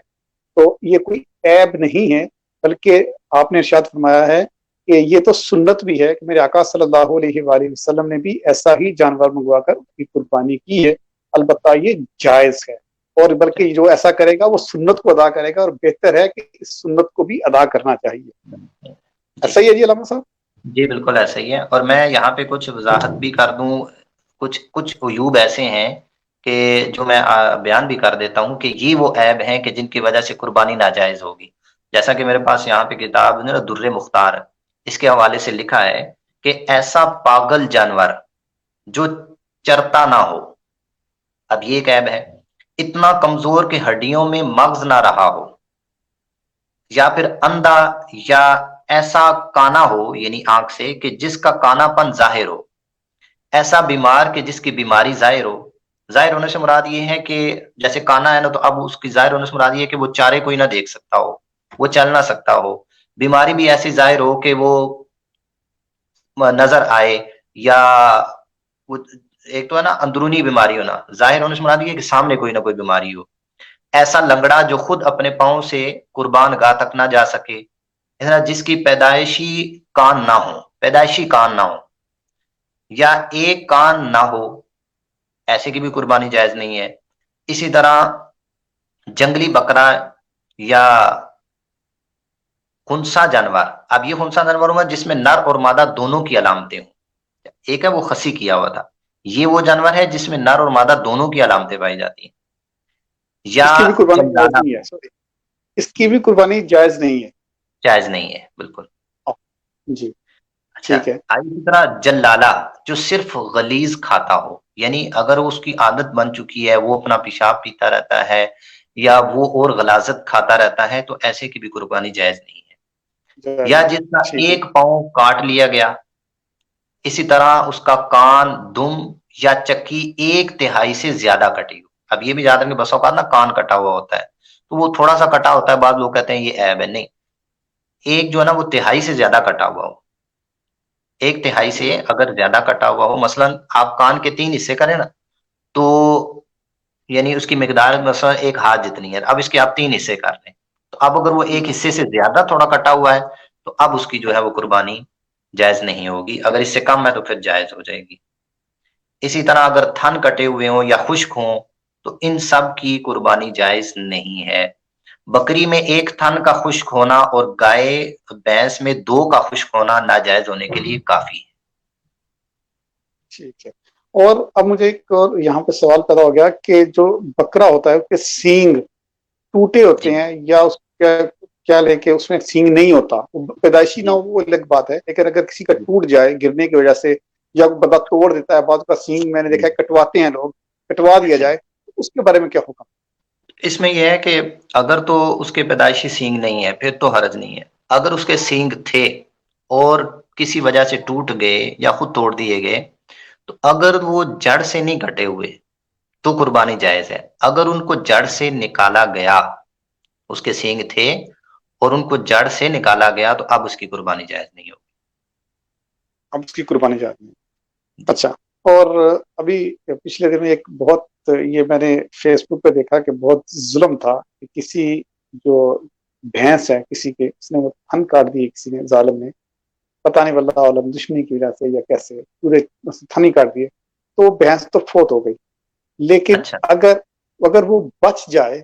تو یہ کوئی عیب نہیں ہے، بلکہ آپ نے ارشاد فرمایا ہے کہ یہ تو سنت بھی ہے کہ میرے آقا صلی اللہ علیہ وآلہ وسلم نے بھی ایسا ہی جانور منگوا کر اس کی قربانی کی ہے. البتہ یہ جائز ہے، اور بلکہ جو ایسا کرے گا وہ سنت کو ادا کرے گا، اور بہتر ہے کہ اس سنت کو بھی ادا کرنا چاہیے. جی ایسا ہی ہے جی علامہ صاحب؟ جی بالکل ایسا ہی ہے. اور میں یہاں پہ کچھ وضاحت بھی کر دوں، کچھ عیوب ایسے ہیں کہ جو میں بیان بھی کر دیتا ہوں کہ یہ وہ عیب ہیں کہ جن کی وجہ سے قربانی ناجائز ہوگی. جیسا کہ میرے پاس یہاں پہ کتاب ہے نا در مختار، اس کے حوالے سے لکھا ہے کہ ایسا پاگل جانور جو چرتا نہ ہو، اب یہ ایک عیب ہے، اتنا کمزور کہ ہڈیوں میں مغز نہ رہا ہو، یا پھر اندھا، یا ایسا کانا ہو یعنی آنکھ سے کہ جس کا کانا پن ظاہر ہو، ایسا بیمار کہ جس کی بیماری ظاہر ہو. ظاہر ہونے سے مراد یہ ہے کہ جیسے کانا ہے نا، تو اب اس کی ظاہر ہونے سے مراد یہ ہے کہ وہ چارے کوئی نہ دیکھ سکتا ہو، وہ چل نہ سکتا ہو. بیماری بھی ایسی ظاہر ہو کہ وہ نظر آئے، یا وہ ایک تو ہے نا اندرونی بیماری ہونا. ظاہر ہونے سے مراد یہ ہے کہ سامنے کوئی نہ کوئی بیماری ہو. ایسا لنگڑا جو خود اپنے پاؤں سے قربان گاہ تک نہ جا سکے، جس کی پیدائشی کان نہ ہو، یا ایک کان نہ ہو، ایسے کی بھی قربانی جائز نہیں ہے. اسی طرح جنگلی بکرا یا خنسا جانور. اب یہ خنسا جانور ہوگا جس میں نر اور مادہ دونوں کی علامتیں ہوں. ایک ہے وہ خسی کیا ہوا تھا، یہ وہ جانور ہے جس میں نر اور مادہ دونوں کی علامتیں پائی جاتی ہیں. یا اس کی بھی قربانی جائز جملانا نہیں ہے، سوری، اس کی بھی قربانی جائز نہیں ہے. جائز نہیں ہے بالکل. جی اچھا، ٹھیک ہے. اسی طرح جلالہ جو صرف غلیظ کھاتا ہو، یعنی اگر اس کی عادت بن چکی ہے، وہ اپنا پیشاب پیتا رہتا ہے یا وہ اور غلاظت کھاتا رہتا ہے، تو ایسے کی بھی قربانی جائز نہیں ہے. جائز یا نہیں. جس کا ٹھیک ہے. ایک پاؤں کاٹ لیا گیا، اسی طرح اس کا کان، دم یا چکی ایک تہائی سے زیادہ کٹی ہو. اب یہ بھی یاد رکھیں، بس اوقات نا کان کٹا ہوا ہوتا ہے تو وہ تھوڑا سا کٹا ہوتا ہے، بعض لوگ کہتے ہیں یہ عیب ہے. نہیں، ایک جو ہے نا وہ تہائی سے زیادہ کٹا ہوا ہو. ایک تہائی سے اگر زیادہ کٹا ہوا ہو، مثلا آپ کان کے 3 حصے کریں نا، تو یعنی اس کی مقدار مثلا ایک ہاتھ جتنی ہے. اب اس کے آپ 3 حصے کر لیں، تو اب اگر وہ ایک حصے سے زیادہ تھوڑا کٹا ہوا ہے، تو اب اس کی جو ہے وہ قربانی جائز نہیں ہوگی. اگر اس سے کم ہے تو پھر جائز ہو جائے گی. اسی طرح اگر تھن کٹے ہوئے ہوں یا خشک ہوں، تو ان سب کی قربانی جائز نہیں ہے. بکری میں ایک تھن کا خشک ہونا اور گائے بھینس میں 2 کا خشک ہونا ناجائز ہونے کے لیے کافی ہے. ٹھیک ہے. اور اب مجھے ایک اور یہاں پہ سوال پیدا ہو گیا کہ جو بکرا ہوتا ہے اس کے سینگ ٹوٹے ہوتے جی ہیں، یا اس کا کیا لے کے اس میں سینگ نہیں ہوتا، وہ پیدائشی نہ جی ہو وہ الگ بات ہے، لیکن اگر کسی کا ٹوٹ جائے گرنے کی وجہ سے، یا بندہ توڑ دیتا ہے، بعض کا سینگ میں نے دیکھا ہے کٹواتے ہیں لوگ، کٹوا دیا جی. جائے، تو اس کے بارے میں کیا حکم؟ اس میں یہ ہے کہ اگر تو اس کے پیدائشی سینگ نہیں ہے پھر تو حرج نہیں ہے. اگر اس کے سینگ تھے اور کسی وجہ سے ٹوٹ گئے یا خود توڑ دیے گئے، تو اگر وہ جڑ سے نہیں کٹے ہوئے تو قربانی جائز ہے. اگر ان کو جڑ سے نکالا گیا، اس کے سینگ تھے اور ان کو جڑ سے نکالا گیا، تو اب اس کی قربانی جائز نہیں ہوگی. اب اس کی قربانی جاتی ہے. جی اچھا. اور ابھی پچھلے دن ایک بہت، یہ میں نے فیس بک پہ دیکھا کہ بہت ظلم تھا کہ کسی جو بھینس ہے کسی کے، اس نے وہ تھن کاٹ دی کسی نے، ظالم نے، پتہ نہیں واللہ عالم دشمنی کی وجہ سے یا کیسے، پورے تھن ہی کاٹ دیے، تو بھینس تو فوت ہو گئی. لیکن اچھا. اگر وہ بچ جائے،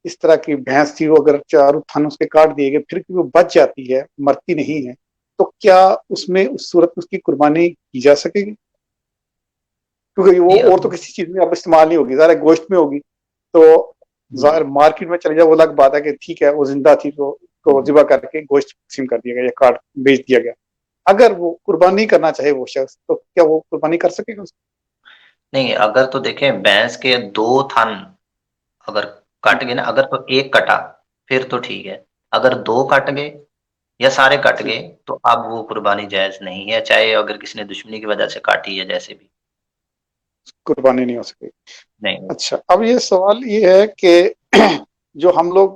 اس طرح کی بھینس تھی، وہ اگر چاروں تھن اس کے کاٹ دیے گئے، پھر بھی وہ بچ جاتی ہے، مرتی نہیں ہے، تو کیا اس میں اس صورت میں اس کی قربانی کی جا سکے گی؟ کیونکہ وہ اور تو کسی چیز میں اب استعمال نہیں ہوگی، ظاہر گوشت میں ہوگی. تو ظاہر مارکیٹ میں چلے جائے وہ الگ بات ہے کہ ٹھیک ہے وہ زندہ تھی تو کو ذبح کر کے گوشت تقسیم کر دیا گیا یا کاٹ بیچ دیا گیا. اگر وہ قربانی کرنا چاہے وہ شخص، تو کیا وہ قربانی کر سکے گا؟ نہیں، اگر تو دیکھیں بھینس کے 2 تھن اگر کٹ گئے نا، اگر تو ایک کٹا پھر تو ٹھیک ہے. اگر 2 کٹ گئے یا سارے کٹ جی گئے تو اب وہ قربانی جائز نہیں ہے، چاہے اگر کسی نے دشمنی کی وجہ سے کاٹی ہے جیسے بھی. قربانی نہیں ہو سکے گی. نہیں. اچھا. اب یہ سوال یہ ہے کہ جو ہم لوگ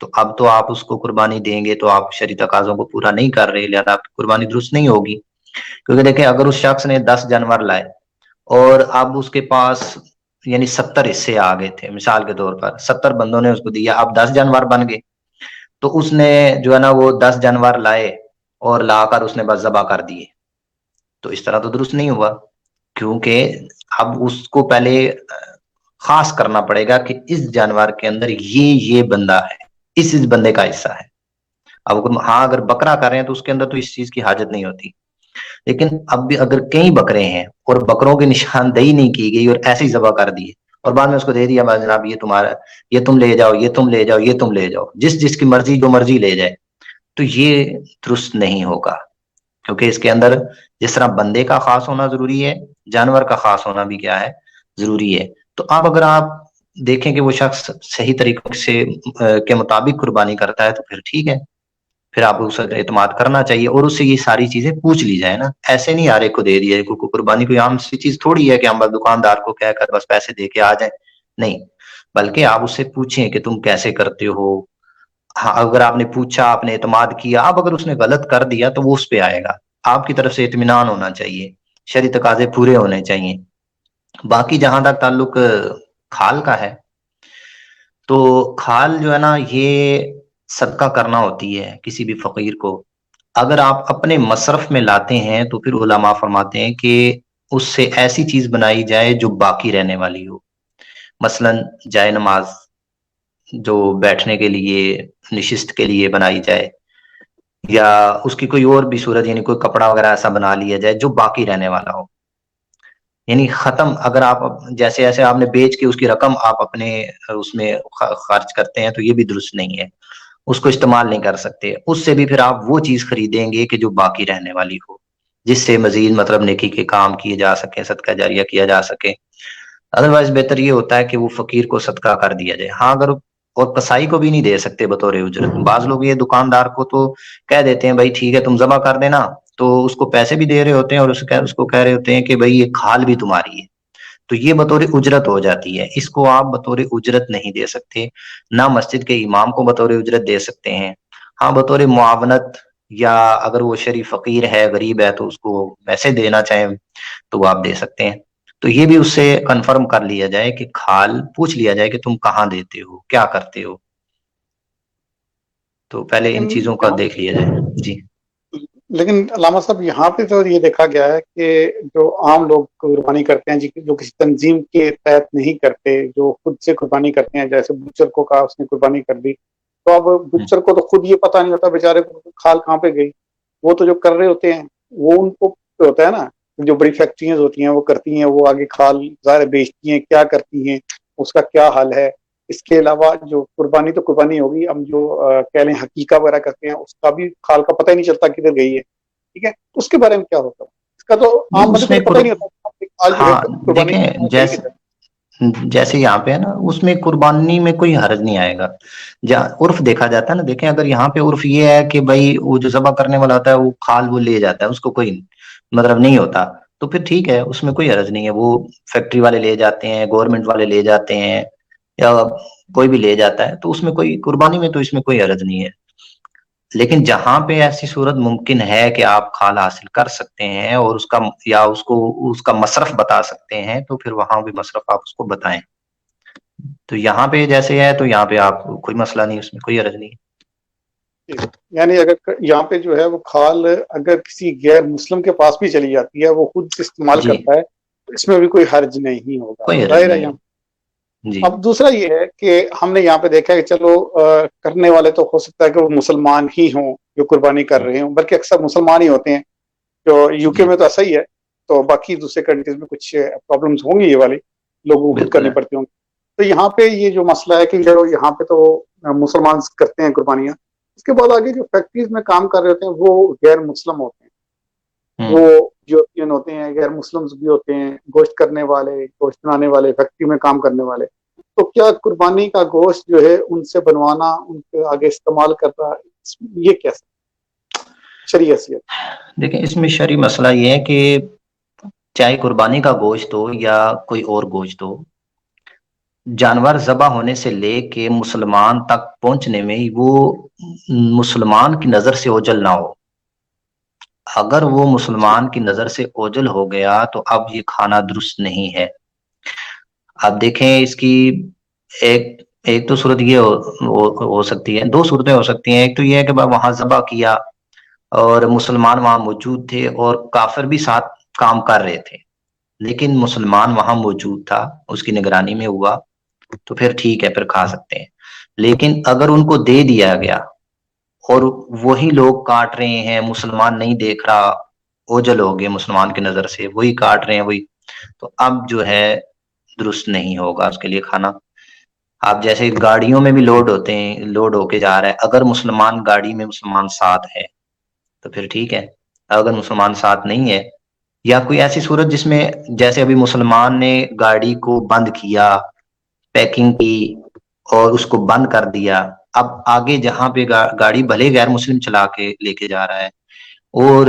تو اب تو آپ اس کو قربانی دیں گے تو آپ شرعی تقاضوں کو پورا نہیں کر رہے، لہذا آپ کی قربانی درست نہیں ہوگی. کیونکہ دیکھیں اگر اس شخص نے 10 جانور لائے اور اب اس کے پاس یعنی 70 حصے آ گئے تھے، مثال کے طور پر 70 بندوں نے اس کو دیا، اب 10 جانور بن گئے، تو اس نے جو ہے نا وہ 10 جانور لائے اور لا کر اس نے بس ذبح کر دیے، تو اس طرح تو درست نہیں ہوا. کیونکہ اب اس کو پہلے خاص کرنا پڑے گا کہ اس جانور کے اندر یہ بندہ ہے، اس بندے کا حصہ ہے. اب ہاں اگر بکرا کر رہے ہیں تو اس کے اندر تو اس چیز کی حاجت نہیں ہوتی، لیکن اب بھی اگر کئی بکرے ہیں اور بکروں کی نشاندہی نہیں کی گئی اور ایسے ہی ذبح کر دیے اور بعد میں اس کو دے دیا جناب یہ تمہارا، یہ تم لے جاؤ، یہ تم لے جاؤ، یہ تم لے جاؤ، جس کی مرضی جو مرضی لے جائے، تو یہ درست نہیں ہوگا. کیونکہ اس کے اندر جس طرح بندے کا خاص ہونا ضروری ہے، جانور کا خاص ہونا بھی کیا ہے، ضروری ہے. تو اب اگر آپ دیکھیں کہ وہ شخص صحیح طریقے سے کے مطابق قربانی کرتا ہے تو پھر ٹھیک ہے، پھر آپ اس پر اعتماد کرنا چاہیے اور اس سے یہ ساری چیزیں پوچھ لی جائے نا. ایسے نہیں ہر ایک کو دے دیا، قربانی کوئی عام سی چیز تھوڑی ہے کہ ہم بس دکاندار کو کہہ کر بس پیسے دے کے آ جائیں، نہیں، بلکہ آپ اس سے پوچھیں کہ تم کیسے کرتے ہو. ہاں اگر آپ نے پوچھا، آپ نے اعتماد کیا، اب اگر اس نے غلط کر دیا تو وہ اس پہ آئے گا. آپ کی طرف سے اطمینان ہونا چاہیے، شرعی تقاضے پورے ہونے چاہیے. باقی جہاں تک تعلق کھال کا ہے تو کھال جو ہے نا یہ صدقہ کرنا ہوتی ہے کسی بھی فقیر کو. اگر آپ اپنے مصرف میں لاتے ہیں تو پھر علماء فرماتے ہیں کہ اس سے ایسی چیز بنائی جائے جو باقی رہنے والی ہو. مثلا جائے نماز جو بیٹھنے کے لیے، نشست کے لیے بنائی جائے، یا اس کی کوئی اور بھی صورت، یعنی کوئی کپڑا وغیرہ ایسا بنا لیا جائے جو باقی رہنے والا ہو. یعنی ختم اگر آپ جیسے ایسے آپ نے بیچ کے اس کی رقم آپ اپنے اس میں خرچ کرتے ہیں تو یہ بھی درست نہیں ہے، اس کو استعمال نہیں کر سکتے. اس سے بھی پھر آپ وہ چیز خریدیں گے کہ جو باقی رہنے والی ہو، جس سے مزید مطلب نیکی کے کام کیے جا سکیں، صدقہ جاریہ کیا جا سکے. ادروائز بہتر یہ ہوتا ہے کہ وہ فقیر کو صدقہ کر دیا جائے. ہاں اگر اور کسائی کو بھی نہیں دے سکتے بطور اجرت، بعض لوگ یہ دکاندار کو تو کہہ دیتے ہیں بھائی ٹھیک ہے تم ذبح کر دینا، تو اس کو پیسے بھی دے رہے ہوتے ہیں اور اس کو کہہ رہے ہوتے ہیں کہ بھائی یہ کھال بھی تمہاری ہے، تو یہ بطور اجرت ہو جاتی ہے. اس کو آپ بطور اجرت نہیں دے سکتے، نہ مسجد کے امام کو بطور اجرت دے سکتے ہیں. ہاں بطور معاونت، یا اگر وہ شریف فقیر ہے، غریب ہے، تو اس کو ویسے دینا چاہیں تو وہ آپ دے سکتے ہیں. تو یہ بھی اس سے کنفرم کر لیا جائے کہ کھال پوچھ لیا جائے کہ تم کہاں دیتے ہو، کیا کرتے ہو. تو پہلے ان لیکن چیزوں کا دیکھ لیا جائے. جی لیکن علامہ صاحب یہاں پہ تو یہ دیکھا گیا ہے کہ جو عام لوگ قربانی کرتے ہیں جو کسی تنظیم کے تحت نہیں کرتے، جو خود سے قربانی کرتے ہیں، جیسے بچر کو کہا اس نے قربانی کر دی، تو اب بچر کو تو خود یہ پتہ نہیں ہوتا بیچارے کو کھال کہاں پہ گئی. وہ تو جو کر رہے ہوتے ہیں وہ ان کو ہوتا ہے نا، جو بڑی فیکٹریاں ہوتی ہیں وہ کرتی ہیں، وہ آگے کھال ظاہر بیچتی ہیں، کیا کرتی ہیں، اس کا کیا حال ہے. اس کے علاوہ جو قربانی تو قربانی ہوگی، ہم جو کہہ لیں حقیقہ وغیرہ کرتے ہیں، اس کا بھی کھال کا پتہ ہی نہیں چلتا کدھر گئی ہے. ٹھیک ہے، اس کے بارے میں کیا ہوتا ہے؟ اس کا تو عام بندے اس کو میں تو پتہ ہی نہیں ہوتا کہ کھال جو ہے ہاں قربانی دیکھیں گئی کدھر. جیسے یہاں پہ ہے نا، اس میں قربانی میں کوئی حرج نہیں آئے گا. جہاں عرف دیکھا جاتا ہے نا، دیکھیں اگر یہاں پہ عرف یہ ہے کہ بھائی وہ جو ذبح کرنے والا ہوتا ہے وہ کھال وہ لے جاتا ہے، اس کو کوئی مطلب نہیں ہوتا، تو پھر ٹھیک ہے، اس میں کوئی حرج نہیں ہے. وہ فیکٹری والے لے جاتے ہیں، گورنمنٹ والے لے جاتے ہیں، یا کوئی بھی لے جاتا ہے، تو اس میں کوئی قربانی میں تو اس میں کوئی حرج نہیں ہے. لیکن جہاں پہ ایسی صورت ممکن ہے کہ آپ کھال حاصل کر سکتے ہیں اور اس کا یا اس کا مصرف بتا سکتے ہیں، تو پھر وہاں بھی مصرف آپ اس کو بتائیں. تو یہاں پہ جیسے ہے تو یہاں پہ آپ کوئی مسئلہ نہیں، اس میں کوئی حرج نہیں. یعنی اگر یہاں پہ جو ہے وہ کھال اگر کسی غیر مسلم کے پاس بھی چلی جاتی ہے، وہ خود سے استعمال جی کرتا ہے، تو اس میں بھی کوئی حرج نہیں ہوگا، کوئی حرج ظاہر ہے نہیں یہاں. ہے. جی اب دوسرا یہ ہے کہ ہم نے یہاں پہ دیکھا کہ چلو کرنے والے تو ہو سکتا ہے کہ وہ مسلمان ہی ہوں جو قربانی کر رہے ہوں، بلکہ اکثر مسلمان ہی ہوتے ہیں. جو یو کے جی میں تو ایسا ہی ہے، تو باقی دوسرے کنٹریز میں کچھ پرابلمس ہوں گی، یہ والی لوگوں کو خود بالکل کرنی ہے. پڑتی ہوں گی. تو یہاں پہ یہ جو مسئلہ ہے کہ یہاں پہ تو مسلمان کرتے ہیں قربانیاں، اس کے بعد آگے جو فیکٹریز میں کام کر رہے ہوتے ہیں وہ غیر مسلم ہوتے ہیں، ہوں وہ جو ہوتے ہیں غیر مسلمز بھی ہوتے ہیں، گوشت کرنے والے، گوشت بنانے والے، فیکٹری میں کام کرنے والے. تو کیا قربانی کا گوشت جو ہے ان سے بنوانا، ان کے آگے استعمال کرنا، یہ کیسے شرعی حیثیت؟ دیکھیں اس میں شرعی مسئلہ یہ ہے کہ چاہے قربانی کا گوشت ہو یا کوئی اور گوشت ہو، جانور ذبح ہونے سے لے کے مسلمان تک پہنچنے میں وہ مسلمان کی نظر سے اوجل نہ ہو. اگر وہ مسلمان کی نظر سے اوجل ہو گیا تو اب یہ کھانا درست نہیں ہے. اب دیکھیں اس کی ایک ایک تو صورت یہ ہو سکتی ہے، دو صورتیں ہو سکتی ہیں. ایک تو یہ ہے کہ وہاں ذبح کیا اور مسلمان وہاں موجود تھے اور کافر بھی ساتھ کام کر رہے تھے، لیکن مسلمان وہاں موجود تھا، اس کی نگرانی میں ہوا، تو پھر ٹھیک ہے، پھر کھا سکتے ہیں. لیکن اگر ان کو دے دیا گیا اور وہی لوگ کاٹ رہے ہیں، مسلمان نہیں دیکھ رہا، اوجل ہو گئے مسلمان کی نظر سے، وہی کاٹ رہے ہیں وہی، تو اب جو ہے درست نہیں ہوگا اس کے لیے کھانا. آپ جیسے گاڑیوں میں بھی لوڈ ہوتے ہیں، لوڈ ہو کے جا رہا ہے، اگر مسلمان گاڑی میں مسلمان ساتھ ہے تو پھر ٹھیک ہے. اگر مسلمان ساتھ نہیں ہے، یا کوئی ایسی صورت جس میں جیسے ابھی مسلمان نے گاڑی کو بند کیا، پیکنگ کی اور اس کو بند کر دیا، اب آگے جہاں پہ گاڑی بھلے غیر مسلم چلا کے لے کے جا رہا ہے اور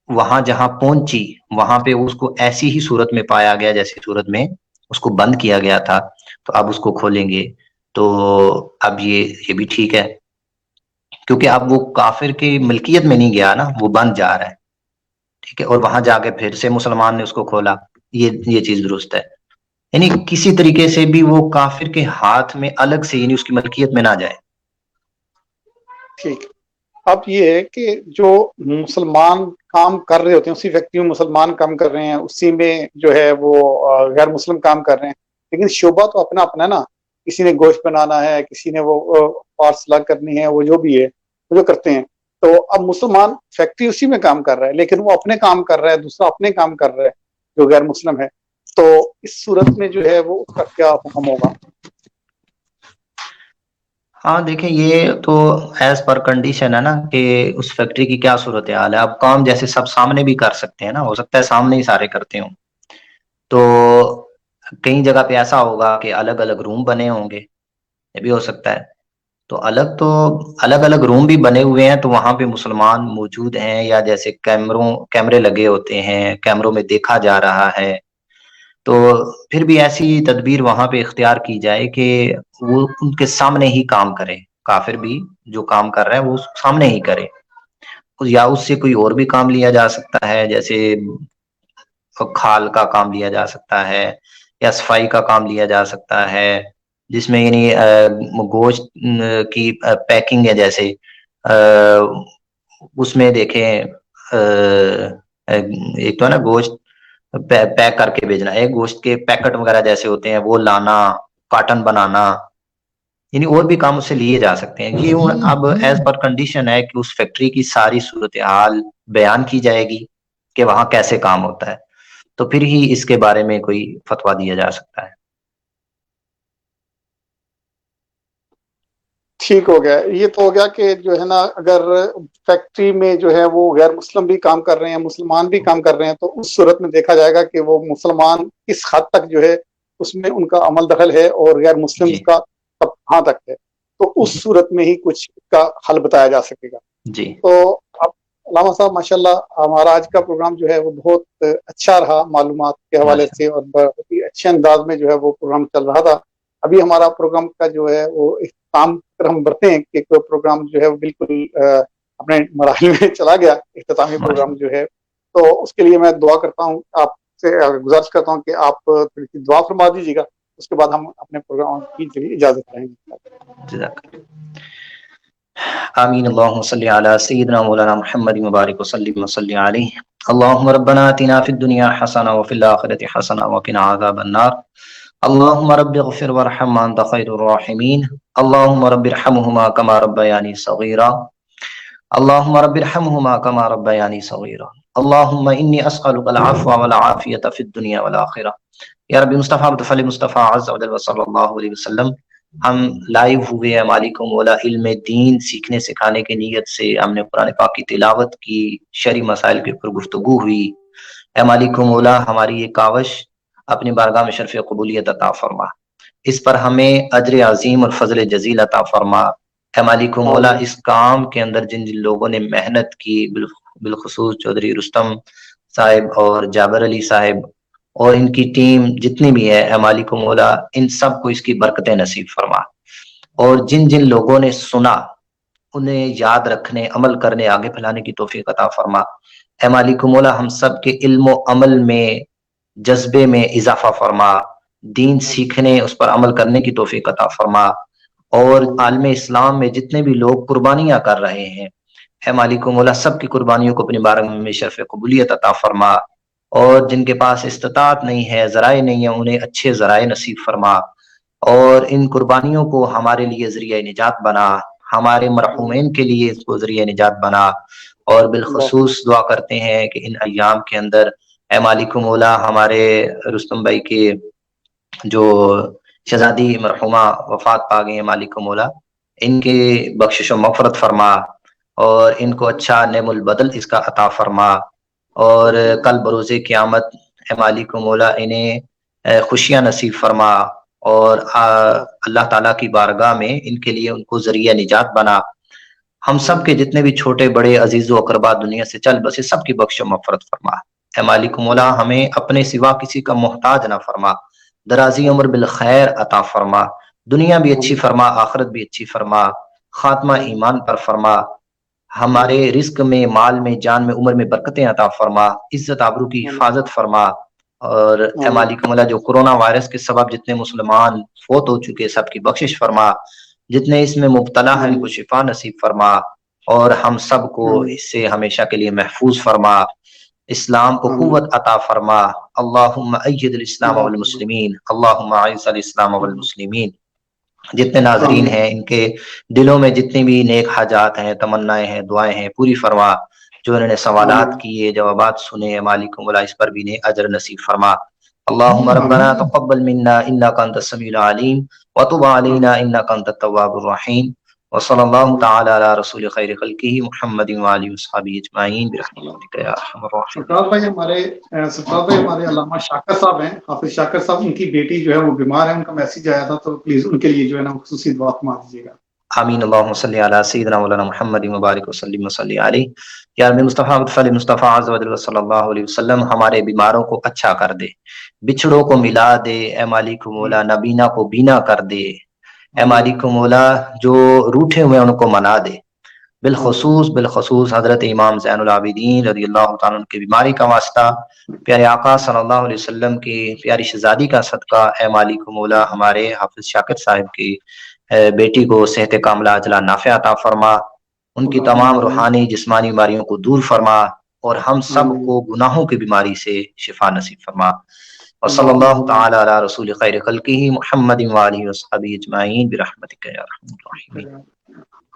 وہاں جہاں پہنچی وہاں پہ اس کو ایسی ہی صورت میں پایا گیا جیسی صورت میں اس کو بند کیا گیا تھا، تو اب اس کو کھولیں گے تو اب یہ بھی ٹھیک ہے، کیونکہ اب وہ کافر کی ملکیت میں نہیں گیا نا، وہ بند جا رہا ہے. ٹھیک ہے، اور وہاں جا کے پھر سے مسلمان نے اس کو کھولا، یہ چیز درست ہے. یعنی کسی طریقے سے بھی وہ کافر کے ہاتھ میں الگ سے، یعنی اس کی ملکیت میں نہ جائے. ٹھیک. اب یہ ہے کہ جو مسلمان کام کر رہے ہوتے ہیں اسی فیکٹری میں مسلمان کام کر رہے ہیں، اسی میں جو ہے وہ غیر مسلم کام کر رہے ہیں، لیکن شعبہ تو اپنا اپنا ہے نا. کسی نے گوشت بنانا ہے، کسی نے وہ پارٹس لاگ کرنی ہے، وہ جو بھی ہے وہ جو کرتے ہیں. تو اب مسلمان فیکٹری اسی میں کام کر رہا ہے، لیکن وہ اپنے کام کر رہا ہے، دوسرا اپنے کام کر رہا ہے جو غیر مسلم ہے. تو اس صورت میں جو ہے وہ اس کا کیا حکم ہوگا؟ ہاں دیکھیں، یہ تو ایز پر کنڈیشن ہے نا کہ اس فیکٹری کی کیا صورت حال ہے. اب کام جیسے سب سامنے بھی کر سکتے ہیں نا، ہو سکتا ہے سامنے ہی سارے کرتے ہوں، تو کئی جگہ پہ ایسا ہوگا کہ الگ الگ روم بنے ہوں گے، یہ بھی ہو سکتا ہے. تو الگ الگ روم بھی بنے ہوئے ہیں، تو وہاں پہ مسلمان موجود ہیں، یا جیسے کیمرے لگے ہوتے ہیں، کیمروں میں دیکھا جا رہا ہے، تو پھر بھی ایسی تدبیر وہاں پہ اختیار کی جائے کہ وہ ان کے سامنے ہی کام کرے. کافر بھی جو کام کر رہا ہے وہ سامنے ہی کرے، یا اس سے کوئی اور بھی کام لیا جا سکتا ہے، جیسے کھال کا کام لیا جا سکتا ہے، یا صفائی کا کام لیا جا سکتا ہے، جس میں یعنی گوشت کی پیکنگ ہے. جیسے اس میں دیکھیں ایک تو ہے نا گوشت پیک کر کے بھیجنا، ایک گوشت کے پیکٹ وغیرہ جیسے ہوتے ہیں وہ لانا، کاٹن بنانا، یعنی اور بھی کام اس سے لیے جا سکتے ہیں. یہ اب ایز پر کنڈیشن ہے کہ اس فیکٹری کی ساری صورتحال بیان کی جائے گی کہ وہاں کیسے کام ہوتا ہے، تو پھر ہی اس کے بارے میں کوئی فتویٰ دیا جا سکتا ہے. ٹھیک ہو گیا. یہ تو ہو گیا کہ جو ہے نا اگر فیکٹری میں جو ہے وہ غیر مسلم بھی کام کر رہے ہیں، مسلمان بھی کام کر رہے ہیں، تو اس صورت میں دیکھا جائے گا کہ وہ مسلمان کس حد تک جو ہے اس میں ان کا عمل دخل ہے اور غیر مسلم جی کا کہاں تک ہے. تو اس صورت میں ہی کچھ کا حل بتایا جا سکے گا. جی تو اب علامہ صاحب ماشاءاللہ ہمارا آج کا پروگرام جو ہے وہ بہت اچھا رہا، معلومات کے حوالے ماشاء سے، اور بہت ہی اچھے انداز میں جو ہے وہ پروگرام چل رہا تھا. ابھی ہمارا پروگرام کا جو ہے وہ اختتام پر ہم بڑھتے ہیں کہ کوئی پروگرام جو ہے وہ بالکل اپنے مراحل میں چلا گیا، اختتامی ماشاء پروگرام جو ہے. تو اس کے لیے میں دعا کرتا ہوں، آپ سے گزارش کرتا ہوں کہ آپ تھوڑی سی دعا فرما دیجیے گا، اس کے بعد ہم اپنے پروگرام کی اجازت رہیں گے. جزاک آمین. اللهم صل على سيدنا مولانا محمد مبارك وسلم وصل عليه. اللهم ربنا آتنا في الدنيا حسنة وفي الآخرة حسنة وقنا عذاب النار. اللهم رب اغفر وارحم وأنت خير الراحمين. اللهم رب ارحمهما كما ربياني صغيرا. اللهم رب ارحمهما كما ربياني صغيرا. اللهم إني أسألك العفو والعافية في الدنيا والآخرة. یا رب مصطفیٰ بطفل مصطفیٰ عز و جل صلی اللہ علیہ وسلم، ہم لائیو ہوئے ہیں مالک و مولا علم دین سیکھنے سکھانے کی نیت سے، ہم نے قرآن پاک کی تلاوت کی، شرعی مسائل کے اوپر گفتگو ہوئی. اے مالک و مولا ہماری یہ کاوش اپنی بارگاہ میں شرف قبولیت عطا فرما، اس پر ہمیں اجر عظیم اور فضل جزیل عطا فرما. اے مالک و مولا آمین. اس کام کے اندر جن جن لوگوں نے محنت کی، بالخصوص چودھری رستم صاحب اور جابر علی صاحب اور ان کی ٹیم جتنی بھی ہے، اے مالک و مولا ان سب کو اس کی برکتیں نصیب فرما، اور جن جن لوگوں نے سنا انہیں یاد رکھنے، عمل کرنے، آگے پھیلانے کی توفیق عطا فرما۔ اے مالک و مولا ہم سب کے علم و عمل میں، جذبے میں اضافہ فرما، دین سیکھنے، اس پر عمل کرنے کی توفیق عطا فرما، اور عالم اسلام میں جتنے بھی لوگ قربانیاں کر رہے ہیں، اے مالک و مولا سب کی قربانیوں کو اپنی بارگاہ میں شرف قبولیت عطا فرما، اور جن کے پاس استطاعت نہیں ہے، ذرائع نہیں ہے، انہیں اچھے ذرائع نصیب فرما، اور ان قربانیوں کو ہمارے لیے ذریعہ نجات بنا، ہمارے مرحومین کے لیے اس کو ذریعہ نجات بنا۔ اور بالخصوص دعا کرتے ہیں کہ ان ایام کے اندر اے مالک و مولا ہمارے رستم بھائی کے جو شہزادی مرحومہ وفات پا گئے ہیں، مالک و مولا ان کے بخشش و مغفرت فرما، اور ان کو اچھا نعم البدل اس کا عطا فرما، اور کل بروز قیامت اے مالک و مولا انہیں خوشیاں نصیب فرما، اور اللہ تعالیٰ کی بارگاہ میں ان کے لیے ان کو ذریعہ نجات بنا۔ ہم سب کے جتنے بھی چھوٹے بڑے عزیز و اقربا دنیا سے چل بسے سب کی بخش و مغفرت فرما۔ اے مالک و مولا ہمیں اپنے سوا کسی کا محتاج نہ فرما، درازی عمر بالخیر عطا فرما، دنیا بھی اچھی فرما، آخرت بھی اچھی فرما، خاتمہ ایمان پر فرما، ہمارے رزق میں، مال میں، جان میں، عمر میں برکتیں عطا فرما، عزت آبرو کی حفاظت فرما، اور اے مالک مولا جو کورونا وائرس کے سبب جتنے مسلمان فوت ہو چکے سب کی بخشش فرما، جتنے اس میں مبتلا ہیں ان کو شفا نصیب فرما، اور ہم سب کو اس سے ہمیشہ کے لیے محفوظ فرما، اسلام کو قوت عطا فرما۔ اللہم اید الاسلام والمسلمین، اللہم اعز الاسلام والمسلمین۔ جتنے ناظرین ہیں ان کے دلوں میں جتنی بھی نیک حاجات ہیں، تمنائیں ہیں، دعائیں ہیں، پوری فرما۔ جو انہوں نے سوالات کیے، جوابات سنے، مالک مولا اس پر بھی انہیں اجر نصیب فرما۔ اللہم ربنا تقبل منا انک انت السمیع العلیم وتب علینا انک انت التواب الرحیم، وصلی اللہ تعالی علی رسول خیر خلقہ محمد وآلہ وصحبہ اجمعین برحمتک یا ارحم الراحمین۔ سرفراز بھائی ہمارے علامہ شاکر صاحب ہیں، حافظ شاکر صاحب، ان کی بیٹی جو ہے وہ بیمار ہے، ان کا میسج آیا تھا، تو پلیز ان کے لیے جو ہے نا خصوصی دعا فرما دیجیے گا۔ آمین۔ اللہم صلی علی سیدنا مولانا محمد مبارک وسلم وصلی علیہ۔ یا رب مصطفیٰ صلی مصطفیٰ عز و جل صلی اللہ علیہ وسلم ہمارے بیماروں کو اچھا کر دے، بچھڑوں کو ملا دے، اے مالک مولا نابینا کو بینا کر دے، اے مالک مولا جو روٹھے ہوئے ان کو منا دے، بالخصوص حضرت امام زین العابدین رضی اللہ تعالیٰ عنہ کی بیماری کا واسطہ، پیارے آقا صلی اللہ علیہ وسلم کی پیاری شہزادی کا صدقہ، اے مالک مولا ہمارے حافظ شاکر صاحب کی بیٹی کو صحت کاملہ عاجلہ نافع عطا فرما، ان کی تمام روحانی جسمانی بیماریوں کو دور فرما، اور ہم سب کو گناہوں کی بیماری سے شفا نصیب فرما۔ وصلی اللہ تعالی علی رسول خیر خلقہ محمد وآلہ وصحبہ اجمعین برحمتک یا ارحم الراحمین۔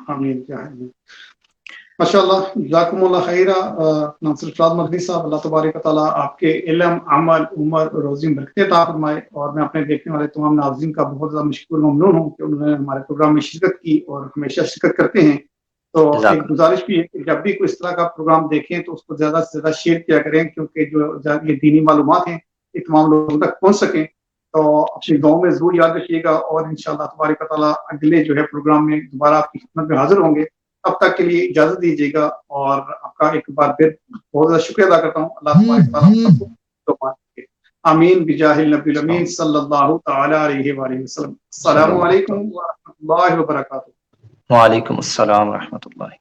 آمین۔ ماشاءاللہ، جزاکم اللہ خیرہ ناصر فراز مدنی صاحب، اللہ تبارک و تعالیٰ آپ کے علم، عمل، عمر، روزی میں برکتیں عطا فرمائے، اور میں اپنے دیکھنے والے تمام ناظرین کا بہت زیادہ مشکور ممنون ہوں کہ انہوں نے ہمارے پروگرام میں شرکت کی اور ہمیشہ شرکت کرتے ہیں۔ تو ایک گزارش بھی ہے کہ جب بھی کوئی اس طرح کا پروگرام دیکھیں تو اس کو زیادہ سے زیادہ شیئر کیا کریں، کیونکہ جو یہ دینی معلومات ہیں یہ تمام لوگوں تک پہنچ سکیں۔ تو اپنی دعاؤں میں ضرور یاد رکھیے گا، اور انشاءاللہ تبارک و تعالیٰ اگلے جو ہے پروگرام میں دوبارہ آپ کی خدمت میں حاضر ہوں گے۔ اب تک کے لیے اجازت دیجیے گا، اور آپ کا ایک بار پھر بہت زیادہ شکریہ ادا کرتا ہوں۔ اللہ تبارک و تعالیٰ سب کو آمین بجاہ النبی الامین صلی اللہ تعالی علیہ وآلہ وسلم۔ السلام علیکم ورحمۃ اللہ وبرکاتہ۔ وعلیکم السلام ورحمۃ اللہ۔